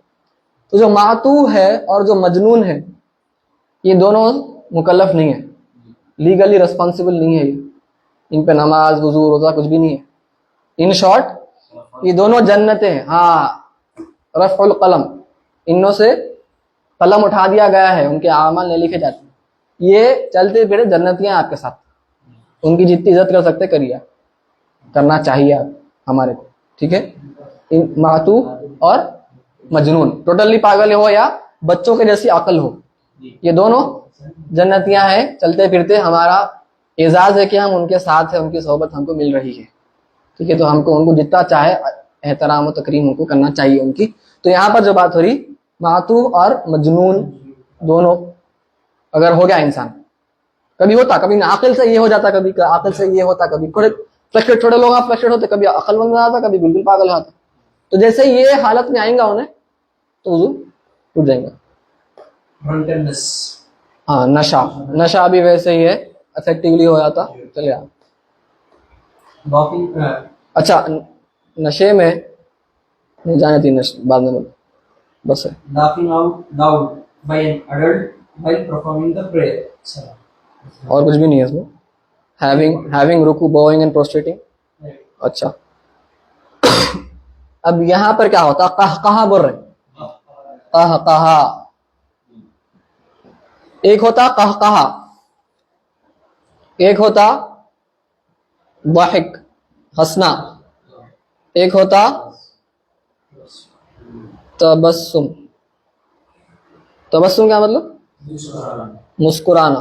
तो जो मातू है और जो मजनून है, ये दोनों मुकल्लफ नहीं है, लीगली रिस्पॉन्सिबल नहीं है, इन पे नमाज वुजू रोजा कुछ भी नहीं है। इन शॉर्ट ये दोनों जन्नतें हैं। हाँ, रफ़उल कलम, इनों से कलम उठा दिया गया है, उनके आमाल नहीं लिखे जाते, ये चलते फिरे जन्नतियां आपके साथ, उनकी जितनी इज्जत कर सकते करिए, करना चाहिए आप हमारे को, ठीक है। इन मातू और मजनून, टोटली पागल हो या बच्चों के जैसी अकल हो, ये दोनों जन्नतियां हैं, चलते फिरते। हमारा एजाज है कि हम उनके साथ हैं, उनकी सोहबत हमको मिल रही है, ठीक है। तो हमको उनको जितना चाहे एहतराम और तकरीम उनको करना चाहिए उनकी। तो यहाँ पर जो बात हो रही, मातू और मजनून दोनों अगर हो गया इंसान, कभी होता, कभी नाकिल से ये हो जाता, कभी अकल से ये होता, कभी थोड़े फ्लक्चुएट, थोड़े लोग फ्लक्चुएट होते, कभी अकलमंद हो जाता, कभी बिल्कुल पागल हो जाता। तो जैसे ये हालत में आएगा उन्हें तो वुजू टूट जाएगा। हाँ, नशा भी वैसे ही है, इफेक्टिवली हो जाता। चलिए आप, अच्छा, नशे में नहीं जाने थी, बाद में बस है। Laughing out loud by an adult while performing the prayer. और कुछ भी नहीं है इसमें। हैविंग रुकू, बोइंग एंड प्रोस्ट्रेटिंग। अच्छा, अब यहाँ पर क्या होता, कहा बोल रहे, कहा, एक होता कहा, एक होता वाहिक, हंसना, एक होता तबस्सुम। तबस्सुम क्या मतलब, मुस्कुराना।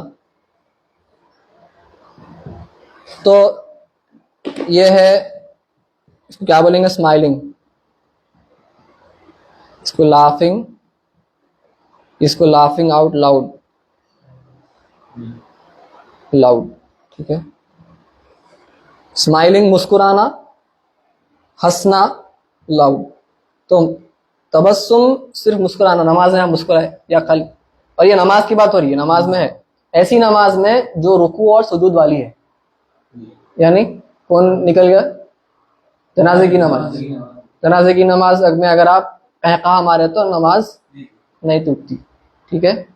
तो ये है, इसको क्या बोलेंगे, स्माइलिंग, इसको लाफिंग, इसको लाफिंग आउट लाउड, ठीक है। स्माइलिंग मुस्कुराना, हंसना लाउड। तो तबस्सुम सिर्फ मुस्कुराना, नमाज में मुस्कुराए या खाली, और ये नमाज की बात हो रही है, नमाज में है, ऐसी नमाज में जो रुकू और सुजूद वाली है, यानी कौन निकल गया, जनाजे की नमाज। जनाजे की नमाज में अगर आप कहका मारे तो नमाज नहीं टूटती, ठीक है।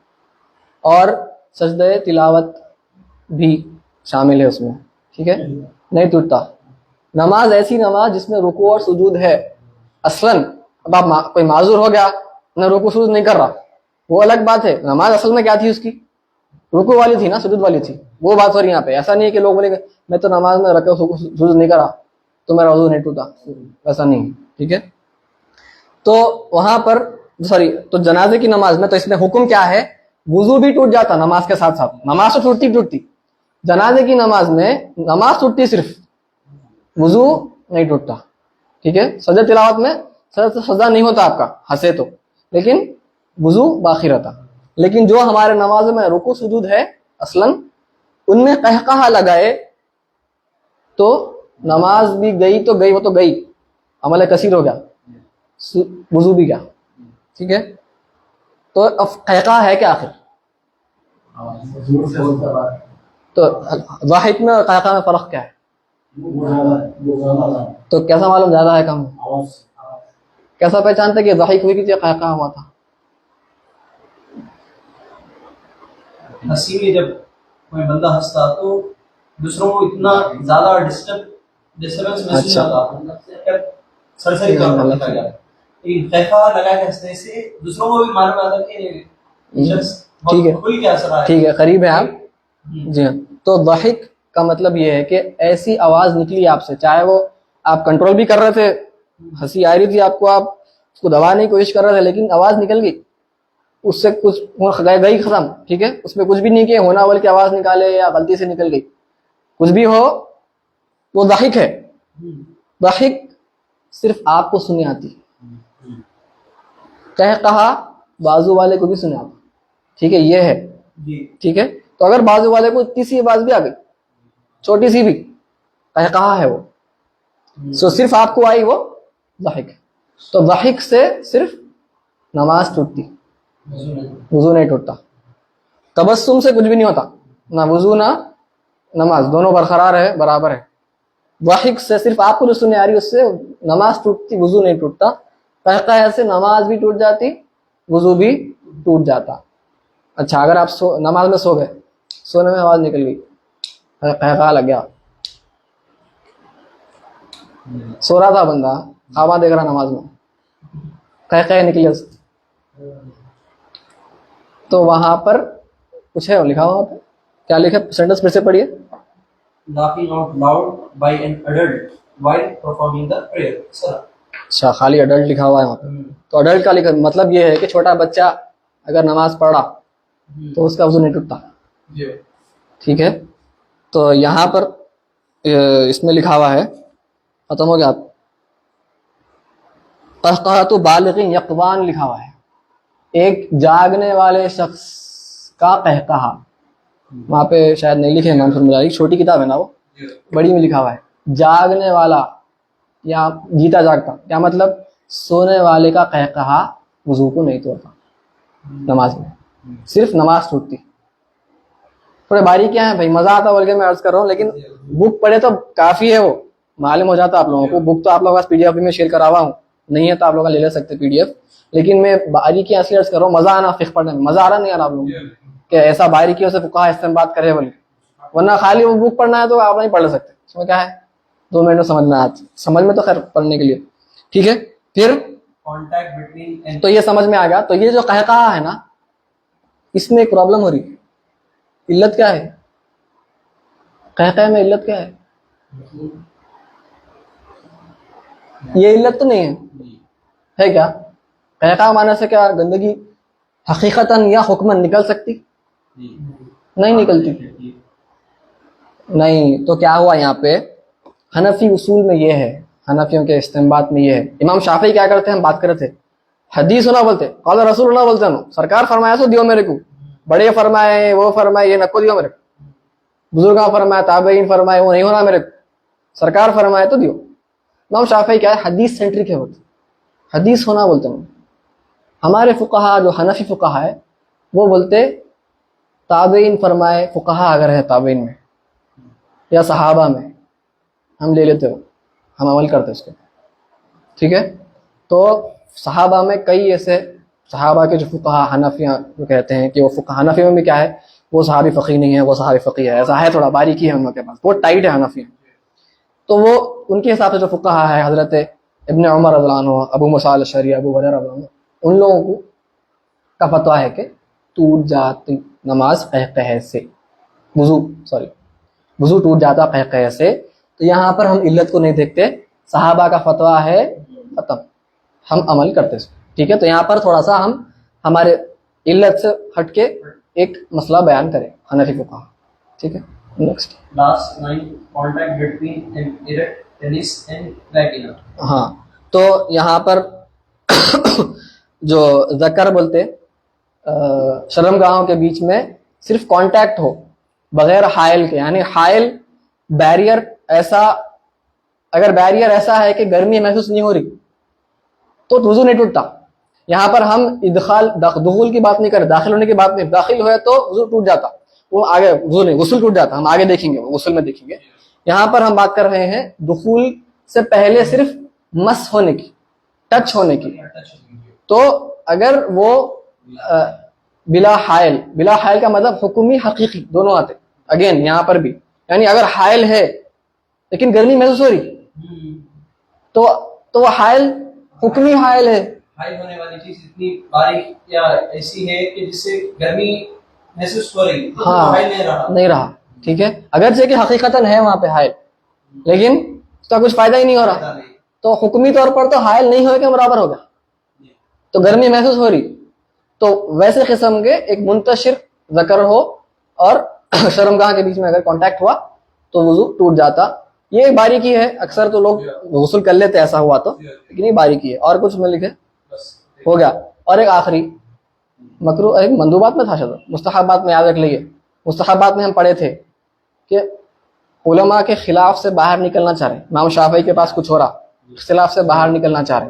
और सजदे तिलावत भी शामिल है उसमें, ठीक है, नहीं टूटता। नमाज ऐसी नमाज जिसमें रुकू और सुजूद है असलन। अब आप कोई माजूर हो गया, न रुकू सुजूद नहीं कर रहा, वो अलग बात है। नमाज असल में क्या थी उसकी, रुकू वाली थी ना, सुजूद वाली थी, वो बात हो रही है यहाँ पे। ऐसा नहीं है कि लोग बोलेंगे मैं तो नमाज में रखे सुजूद नहीं करा तो मेरा वजू नहीं टूटा, ऐसा नहीं, ठीक है। तो वहां पर सॉरी, तो जनाजे की नमाज में तो इसमें हुक्म क्या है, वजू भी टूट जाता नमाज के साथ साथ, नमाज तो टूटती। जनाजे की नमाज में नमाज टूटती, सिर्फ वजू नहीं टूटता, ठीक है। सजदे तिलावत में सजदा नहीं होता आपका, हंसे तो, लेकिन वजू बाकी रहता। लेकिन जो हमारे नमाज में रुकू सुजूद है असलन, उनमें कहकहा लगाए तो नमाज भी गई तो गई, वो तो गई, अमल कसीर हो गया, वजू भी गया, ठीक है। तो अब कहकहा है क्या आखिर, तो वाहिद में और कहकहा में फर्क क्या है, तो कैसा मालूम ज्यादा है कम, कैसा पहचानते कि वाहिद हुई कि कहकहा हुआ था। हंसी में जब कोई बंदा हंसता तो दूसरों को इतना ज्यादा डिस्टर्बेंस महसूस होता, सरसरी तौर पर देखा गया। कहका लगा के हंसने से दूसरों को भी मालूम आता कि ठीक है, खुल के हंस रहा है, ठीक है, करीब है आप। जी हाँ, तो वाहिद का मतलब ये है कि ऐसी आवाज निकली आपसे, चाहे वो आप कंट्रोल भी कर रहे थे, हंसी आ रही थी आपको, आप उसको दबाने की कोशिश कर रहे थे लेकिन आवाज निकल गई, उससे कुछ गई खत्म, ठीक है, उसमें कुछ भी नहीं किया, होना बोल के आवाज निकाले या गलती से निकल गई, कुछ भी हो, वो दाहिक है। दाहिक सिर्फ आपको सुने आती, कहा बाजू वाले को भी सुने आता, ठीक है, ये है, ठीक है। तो अगर बाजू वाले को इतनी सी आवाज भी आ गई, छोटी सी भी, कहा है वो, सो सिर्फ आपको आई, वो दाहिक है। तो दाहिक से सिर्फ नमाज टूटती, वुजू नहीं टूटता। तबस्सुम से कुछ भी नहीं होता, ना वुजू ना नमाज, दोनों बरकरार है, बराबर है। दाहिक से सिर्फ आपको जो सुने आ रही, उससे नमाज टूटती, वुजू नहीं टूटता। कहका से नमाज भी टूट जाती, वुजू भी टूट जाता। अच्छा, अगर आप नमाज में सो गए, सोने में आवाज निकल गई, कहका लग गया, सो रहा था बंदा, ख्वाब देख रहा नमाज में, कह निकले उससे, तो वहां पर कुछ है लिखा, वहां पर क्या लिखा, सेंटेंस फिर से पढ़िए। Laughing out loud by an adult while performing the prayer. अच्छा, खाली अडल्ट लिखा हुआ है वहां पर। तो अडल्ट का लिखा मतलब ये है कि छोटा बच्चा अगर नमाज पढ़ा तो उसका वजू नहीं टूटता, ठीक है। तो यहाँ पर इसमें लिखा हुआ है, खत्म हो गया, कहक़हतु बालिग़िन यक़ज़ान लिखा हुआ है, एक जागने वाले शख्स का कहकहा। वहां पे शायद नहीं लिखे, इमाम फरमाई, छोटी किताब है ना वो, बड़ी में लिखा हुआ है जागने वाला या जीता जागता, क्या मतलब, सोने वाले का कहकहा वुजू को नहीं तोड़ता नमाज में, सिर्फ नमाज टूटती। थोड़े बारीकियां हैं भाई, मजा आता बोल के मैं अर्ज कर रहा हूँ, लेकिन बुक पढ़े तो काफी है, वो मालूम हो जाता आप लोगों को। बुक तो आप लोगों के पास पीडीएफ में शेयर करा हुआ हूँ, नहीं है तो आप लोग ले सकते पीडीएफ, लेकिन मैं बारीकियां इसलिए अर्ज कर रहा हूँ, मजा आना फिक्र पढ़ने में, मजा आ रहा नहीं आ रहा आप लोगों को कि ऐसा बारीकियों से फुकहा इस्तेमाल करे बोले, वरना खाली वो बुक पढ़ना है तो आप नहीं पढ़ सकते, उसमें क्या है 2 मिनट में समझ में आता, समझ में तो खैर पढ़ने के लिए, ठीक है। फिर Contact between तो ये समझ में आ गया। तो ये जो कहकहा है ना, इसमें एक प्रॉब्लम हो रही, इल्लत क्या है, कहकहे में इल्लत क्या है, ये इल्लत तो नहीं है क्या? कहकहा माने से क्या गंदगी हकीकतन या हुक्मन निकल सकती? नहीं निकलती। नहीं, तो क्या हुआ यहाँ पे, हनफी उसूल में ये है, हनफियों के इस्तेमाल में ये है। इमाम शाफी क्या करते हैं, हम बात कर रहे थे, हदीस होना बोलते, कौल रसूल होना बोलते हैं, सरकार फरमाया सो दियो मेरे को, बड़े फरमाए वो फरमाए ये नको दियो मेरे को, बुजुर्ग फरमाया ताबईन फरमाए वो नहीं होना मेरे को, सरकार फरमाए तो दियो। इमाम शाफी क्या है, हदीस सेंट्रिक है, बोलते हदीस होना बोलते हैं। हमारे फुकहा जो हनफी फुकहा है वो बोलते ताबईन फरमाए, फुकहा अगर है ताबईन में या सहाबा में, हम ले लेते हो, हम अमल करते उसके, ठीक है। तो सहाबा में कई ऐसे सहाबा के जो फुकहा हनफियाँ जो कहते हैं कि वो फुकहा, हनफी में भी क्या है, वो सहाबी फ़क़ीह नहीं है, वो सहाबी फ़क़ीह है, ऐसा है, थोड़ा बारीकी है उन लोगों के पास, वो टाइट है हनफियाँ। तो वो उनके हिसाब से जो फुकहा है, हज़रत इब्न उमर रज़ियल्लाहु अन्हु, अबू मूसा अल-अशअरी, अबू हुरैरा रज़ियल्लाहु अन्हु, उन लोगों का फतवा है कि टूट जाती नमाज कहकहे से, वुजू टूट जाता कहकहे से। तो यहाँ पर हम इल्लत को नहीं देखते, सहाबा का फतवा है, खत्म, हम अमल करते, ठीक है। तो यहाँ पर थोड़ा सा हम हमारे इल्लत से हटके एक मसला बयान करें हनफी फुकहा, ठीक है। Next, last 9 contact between an erect penis and vagina. हाँ, तो यहाँ पर जो ज़कर बोलते शर्मगाहों के बीच में सिर्फ कांटेक्ट हो बगैर हायल के, यानी हायल बैरियर ऐसा, अगर बैरियर ऐसा है कि गर्मी महसूस नहीं हो रही तो वुजू नहीं टूटता। यहाँ पर हम इदखाल दुखूल की बात नहीं कर रहे, दाखिल होने की बात नहीं, दाखिल हुए तो वुजू टूट जाता, वो आगे वुजू नहीं, गुस्ल टूट जाता, हम आगे देखेंगे, गुस्ल में देखेंगे। यहाँ पर हम बात कर रहे हैं दुखूल से पहले सिर्फ मस होने की, टच होने की। तो अगर वो बिला हायल का मतलब हुक्मी हकीकी दोनों आते, अगेन यहाँ पर भी, यानी अगर हायल है लेकिन गर्मी महसूस हो रही तो वो हायल हुक्मी हायल है, हाई होने वाली चीज इतनी बारीक या ऐसी है कि जिससे गर्मी महसूस हो रही, तो हाँ, हाई नहीं रहा, ठीक है। अगरचे कि हकीकतन है वहां पे हायल, लेकिन उसका कुछ फायदा ही नहीं हो रहा, तो हुक्मी तौर पर तो हायल नहीं होने के बराबर हो गया, तो गर्मी महसूस हो रही, तो वैसे किस्म के एक मुंतशिर ज़कर हो और शर्मगाह के बीच में अगर कांटेक्ट हुआ तो वुजू टूट जाता। ये एक बारीकी है, अक्सर तो लोग गुस्ल कर लेते ऐसा हुआ तो, लेकिन ये बारीकी है। और कुछ में लिखे हो गया। और एक आखिरी मकरू, एक मंदूबात में था शायद, मुस्तहबात में याद रख लीजिए। मुस्तहबात में हम पढ़े थे कि उलमा के खिलाफ से बाहर निकलना चाह रहे, इमाम शाफई के पास कुछ हो रहा, खिलाफ से बाहर निकलना चाह रहे,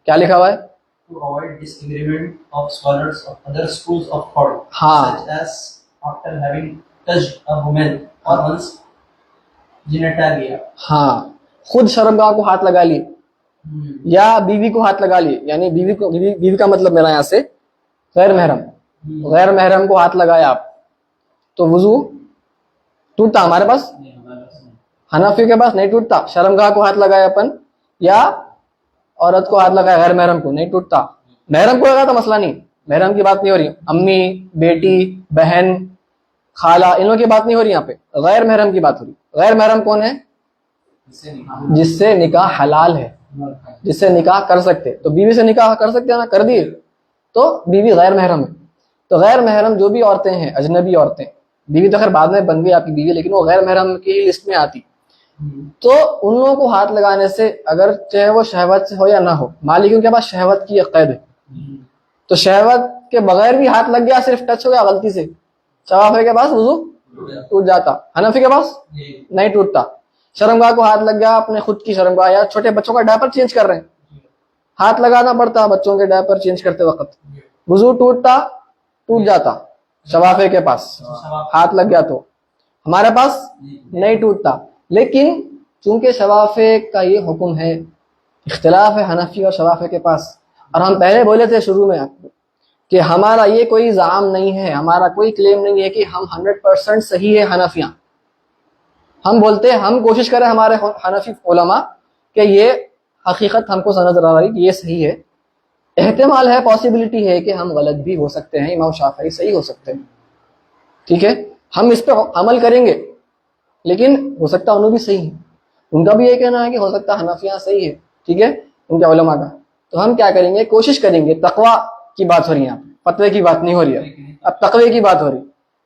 क्या लिखा हुआ है? To avoid disagreement of scholars of other schools of thought, हाँ। such as after having touched a woman or one's genitalia. हाँ, खुद शर्मगाह को हाथ लगा लिए या बीवी को हाथ लगा लिए, यानी बीवी का मतलब मेरा यहाँ से गैर महरम, गैर महरम को हाथ लगाया आप, तो वुजू टूटता? हमारे पास हनफी के पास नहीं टूटता। शर्मगाह को हाथ लगाया अपन या औरत को हाथ लगाया गैर महरम को, नहीं टूटता। महरम को लगा तो मसला नहीं, महरम की बात नहीं हो रही, अम्मी, बेटी, बहन, खाला, इन लोगों की बात नहीं हो रही यहाँ पे, गैर महरम की बात हो रही। गैर महरम कौन है? जिससे निकाह हलाल है, जिससे निकाह कर सकते। तो बीवी से निकाह कर सकते हैं ना, कर दिए तो बीवी गैर महरम है। तो गैर महरम जो भी औरतें हैं, अजनबी औरतें, बीवी तो खैर बाद में बन गई आपकी बीवी, लेकिन वो गैर महरम की लिस्ट में आती, तो उन लोगों को हाथ लगाने से, अगर चाहे वो शहवत से हो या ना हो, मालिकों के पास शहवत की एक कैद है, तो शहवत के बगैर भी हाथ लग गया, सिर्फ टच हो गया गलती से, शवाफी के पास वुजू टूट जाता, हनफी के पास नहीं टूटता। शर्मगाह को हाथ लग गया, अपने खुद की शर्मगाह, या छोटे बच्चों का डायपर चेंज कर रहे हैं, हाथ लगाना पड़ता बच्चों के डायपर चेंज करते वक्त, वुजू टूटता? टूट जाता। शवाफे के पास हाथ लग गया तो, हमारे पास नहीं टूटता। लेकिन चूंकि शवाफे का ये हुक्म है, इख्तिलाफ है हनफी और शवाफे के पास, और हम पहले बोले थे शुरू में आपको कि हमारा ये कोई जाम नहीं है, हमारा कोई क्लेम नहीं है कि हम 100% सही है हनफियां। हम बोलते हैं, हम कोशिश करें हमारे हनफी उलमा कि ये हकीकत हमको नजर आ रही कि ये सही है, एहतिमाल है, पॉसिबिलिटी है कि हम गलत भी हो सकते हैं, इमाम शाफई सही हो सकते हैं, ठीक है, हम इस पर अमल करेंगे, लेकिन हो सकता है उन्होंने भी सही है, उनका भी ये कहना है कि हो सकता है हनफियां सही है, ठीक है, उनके उलमा का। तो हम क्या करेंगे, कोशिश करेंगे, तकवा की बात हो रही है यहाँ पे, फतवे की बात नहीं हो रही है, अब तकवे की बात हो रही।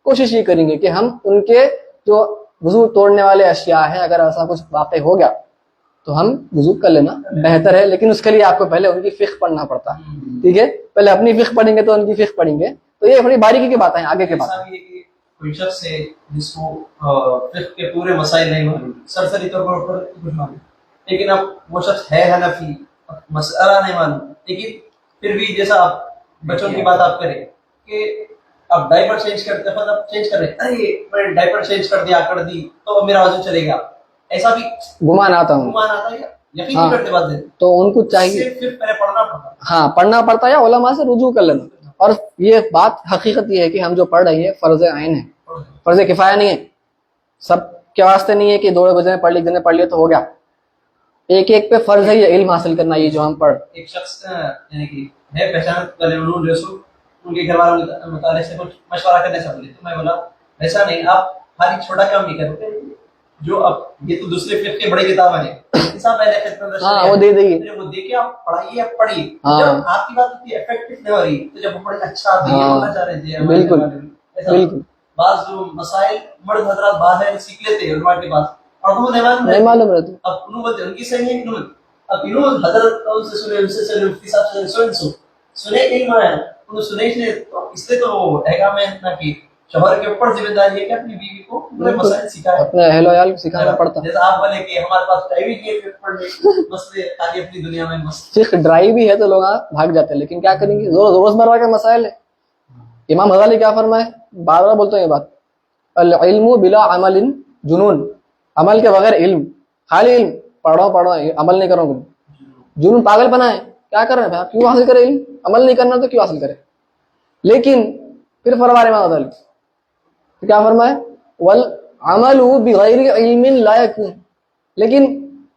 कोशिश ये करेंगे कि हम उनके जो वुजू तोड़ने वाले अशिया है, अगर ऐसा कुछ वाक़ई हो गया तो हम वुजू कर लेना बेहतर है, लेकिन उसके लिए आपको पहले उनकी फिक्र पढ़ना पड़ता है, ठीक है, पहले अपनी फिक्र पढ़ेंगे तो उनकी फिक्र पढ़ेंगे, तो ये थोड़ी बारीकी की बात है, आगे की बात है। कोई शख्स है जिसको फिक्र के पूरे मसाइल नहीं मालूम, सरसरी तौर पर कुछ मालूम, लेकिन अब वो शख्स है हनफी, मसला नहीं मालूम, लेकिन फिर भी जैसा आप बच्चों की बात आप करें कि अब डायपर चेंज करते हैं, अब चेंज कर रहे हैं, अरे मैंने डायपर चेंज कर दिया, कर दी तो अब मेरा वजू चलेगा, ऐसा भी गुमान आता है, यकीन नहीं करते बात है, तो उनको चाहिए फिर पहले पढ़ना पड़ता, हाँ पढ़ना पड़ता है, या उलमा से रुजू कर लेना। और ये बात हकीकत ये है कि हम जो पढ़ रहे हैं फर्ज आइन है, फर्ज किफाया नहीं है, सब के वास्ते नहीं है कि 2 बजे पढ़ लिया तो हो गया, एक एक पे फर्ज है ये इल्म हासिल करना, ये जो हम पढ़। एक शख्स यानी कि है पहचान वाले उनके घर वालों के मुताबिक से कुछ मशवरा करने से बोले, तो मैं बोला ऐसा नहीं, आप हर एक छोटा काम नहीं करोगे, जो अब ये तो दूसरे फिक्र के बड़े किताब है, हिसाब पहले हाँ वो दे देंगे, वो दे के आप पढ़ाइए, आप पढ़िए, हाँ। जब आपकी बात उतनी इफेक्टिव नहीं हो रही, तो जब वो पढ़े अच्छा आप ये बोलना चाह रहे थे, बिल्कुल बिल्कुल, बात जो मसाइल मर्द हजरात बाहर सीख लेते हैं उलमा के पास, और वो नहीं मालूम रहती, अब उन्होंने उनकी सही है कि अब इन्होंने हजरत उनसे सुने, उनसे सुने, मुफ्ती साहब से सुने इल्म है, उन्होंने सुने इसलिए तो हैगा में ना कि शोहर के ऊपर जिम्मेदारी है कि अपनी बीवी को पूरे मसाइल सिखाए, अपने अहल व याल सिखाना पड़ता है। जैसे आप बोले कि हमारे पास टाइम ही नहीं है पढ़ने मसले, ताकि अपनी दुनिया में मस्त सिर्फ ड्राई भी है तो लोग भाग जाते हैं, लेकिन क्या करेंगे, रोजमर्रा के मसाइल है। इमाम गजाली क्या फरमाए, बार बार बोलते हैं ये बात, अल इल्मु बिला अमलिन जुनून, अमल के बगैर इल्म, खाली इल्म पढ़ो अमल नहीं करोगे, जुनून पागलपना है, क्या कर रहे हैं, क्यों हासिल करे इल्म, अमल नहीं करना तो क्यों हासिल करे। लेकिन फिर फरमाए इमाम गजाली क्या फरमाए, वल अमलु बिगैरि इल्मिन ला यकून, लेकिन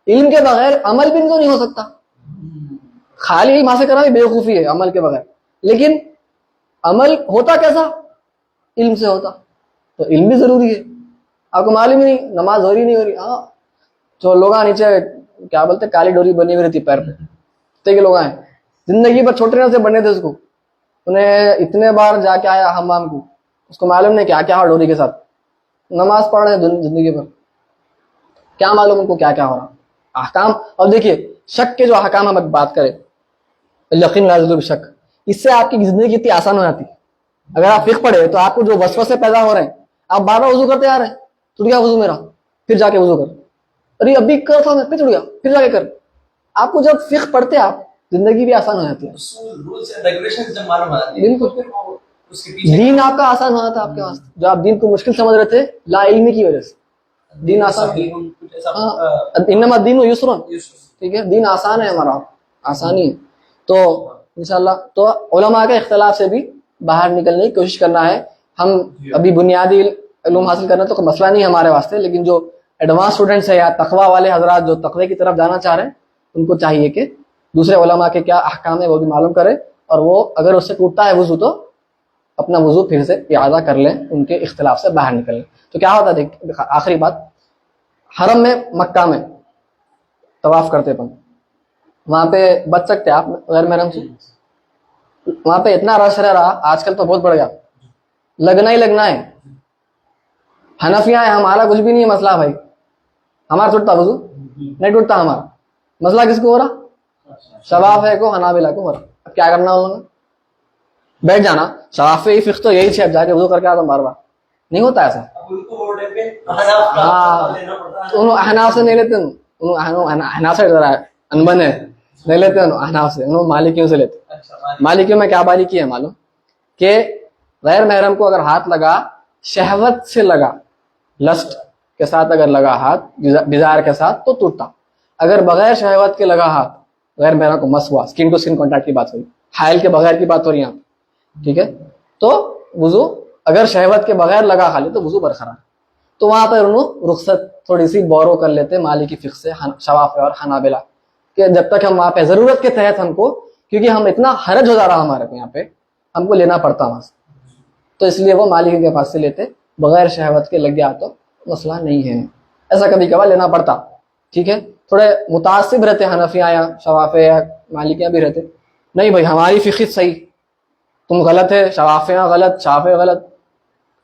इल्म के बगैर अमल भी तो नहीं हो सकता, खाली इल्म हासिल करना भी बेवकूफी है अमल के बगैर। लेकिन अमल होता कैसा, इल्म से होता, तो इल्म भी जरूरी है। आपको मालूम ही नहीं, नमाज हो रही नहीं हो रही, हाँ जो लोग नीचे क्या बोलते काली डोरी बनी हुई रहती पैर पे, तो लोग आए जिंदगी भर छोटे रहने से बनने थे उसको, उन्हें इतने बार जाके आया हमाम को, उसको मालूम नहीं क्या क्या हो डोरी के साथ, नमाज पढ़ रहे हैं जिंदगी भर, क्या मालूम उनको क्या क्या हो रहा अहकाम। और देखिए शक के जो अहकाम हम बात करें, यकीन लाज़िम शक, इससे आपकी जिंदगी कितनी आसान हो जाती है। अगर आप फिक्र पड़े तो आपको जो वसवसे पैदा हो रहे हैं, आप बार बार वजू करते आ रहे हैं, टूट गया वजू मेरा, फिर जाके वजू कर, अरे अभी कर था मैं, फिर टूट गया, फिर जाके कर। आपको जब फिक्र पड़ते आप, जिंदगी भी आसान हो जाती है। बिल्कुल, दीन आपका आसान हो जाता है आपके वास्ते। जो आप दीन को मुश्किल समझ रहे थे ला इल्मी की वजह से, दीन आसान। इन्नमा दीन युस्रन, ठीक है, दीन आसान है हमारा, आसानी है। तो इंशाल्लाह तो उलमा के इख्तिलाफ से भी बाहर निकलने की कोशिश करना है। हम अभी बुनियादी इल्म हासिल करना तो कोई मसला नहीं है हमारे वास्ते, लेकिन जो एडवांस स्टूडेंट्स है या तकवा वाले हजरात जो तकवे की तरफ जाना चाह रहे हैं, उनको चाहिए कि दूसरे उलमा के क्या अहकाम है वो भी मालूम करें, और वो अगर उससे टूटता है वजू तो अपना वजू फिर से इआदा कर लें, उनके इख्तिलाफ से बाहर निकल लें। तो क्या होता है, देख आखिरी बात, हरम में मक्का में तवाफ करते अपन, वहां पे बच सकते आप गैर महरम से, वहां पे इतना रश रह रहा, आजकल तो बहुत बढ़ गया, लगना ही लगना है। हनफिया है, हमारा कुछ भी नहीं है मसला भाई, हमारा टूटता वजू नहीं टूटता हमारा, मसला किसको हो रहा, शवाफे को हनाबिला को हो रहा। अब क्या करना उन्होंने, बैठ जाना, शवाफे फिक्र तो यही है, जाके वजू करके आता बार बार, नहीं होता ऐसा। हाँ, अहनाफ से नहीं लेते, अहनाफ से अनबन है, नहीं लेते अहनाफ से, मालिकियों से लेते। मालिकियों में क्या बारीकी है मालूम, कि गैर महरम को अगर हाथ लगा, शहवत से लगा, लस्ट के साथ अगर लगा हाथ, डिजायर के साथ, तो टूटता। अगर बगैर शहवत के लगा हाथ, गैर महरम को मस हुआ, स्किन टू स्किन कॉन्टैक्ट की बात हुई, हायल के बगैर की बात हो रही है, ठीक है, तो वजू अगर शहवत के बगैर लगा खाली तो वजू बरकरार। तो वहां पर उन्होंने रुखसत थोड़ी सी बोरो कर लेते मालिकी फिक्र से, शवाफे और हनाबिला, कि जब तक हम वहां पे जरूरत के तहत हमको, क्योंकि हम इतना हरज हो जा रहा हमारे यहाँ पे, हमको लेना पड़ता वहां से, तो इसलिए वो मालिकी के पास से लेते, बगैर शहवत के लग गया तो मसला नहीं है, ऐसा कभी कभार लेना पड़ता, ठीक है। थोड़े मुतासिब रहते हनफिया या शवाफे या मालिकियां भी रहते, नहीं भाई हमारी फिक्र सही, तुम गलत है, शवाफियां गलत, शाफे गलत।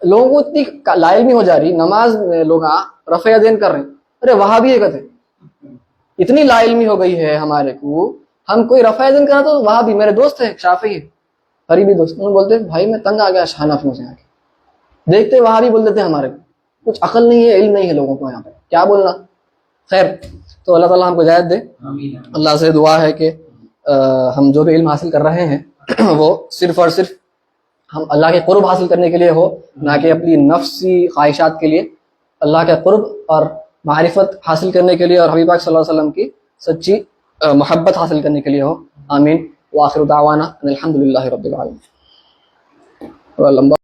लोगों को इतनी लाइल्मी हो जा रही, नमाज में लोग रफ़े यदैन कर रहे हैं, अरे वहां भी एक है, इतनी लाइल्मी हो गई है हमारे को, हम कोई रफ़ा यदैन करा तो वहां भी, मेरे दोस्त है शाफी करीबी दोस्त, उन्होंने बोलते भाई मैं तंग आ गया हनफियों से आके, देखते वहां भी बोल देते हमारे को, कुछ अकल नहीं है, इल्म नहीं है लोगों को यहाँ पे, क्या बोलना। खैर, तो अल्लाह ताला हमको हिदायत दे। अल्लाह से दुआ है कि हम जो भी इल्म हासिल कर रहे हैं वो सिर्फ और सिर्फ हम अल्लाह के कुर्ब हासिल करने के लिए हो, ना कि अपनी नफ्सी ख्वाहिशात के लिए, अल्लाह के कुर्ब और मारिफत हासिल करने के लिए और हबीब पाक सल्लल्लाहु अलैहि वसल्लम की सच्ची मोहब्बत हासिल करने के लिए हो। आमीन। व आखिरु दावाना अनिल हम्दुलिल्लाहि रब्बिल आलमीन।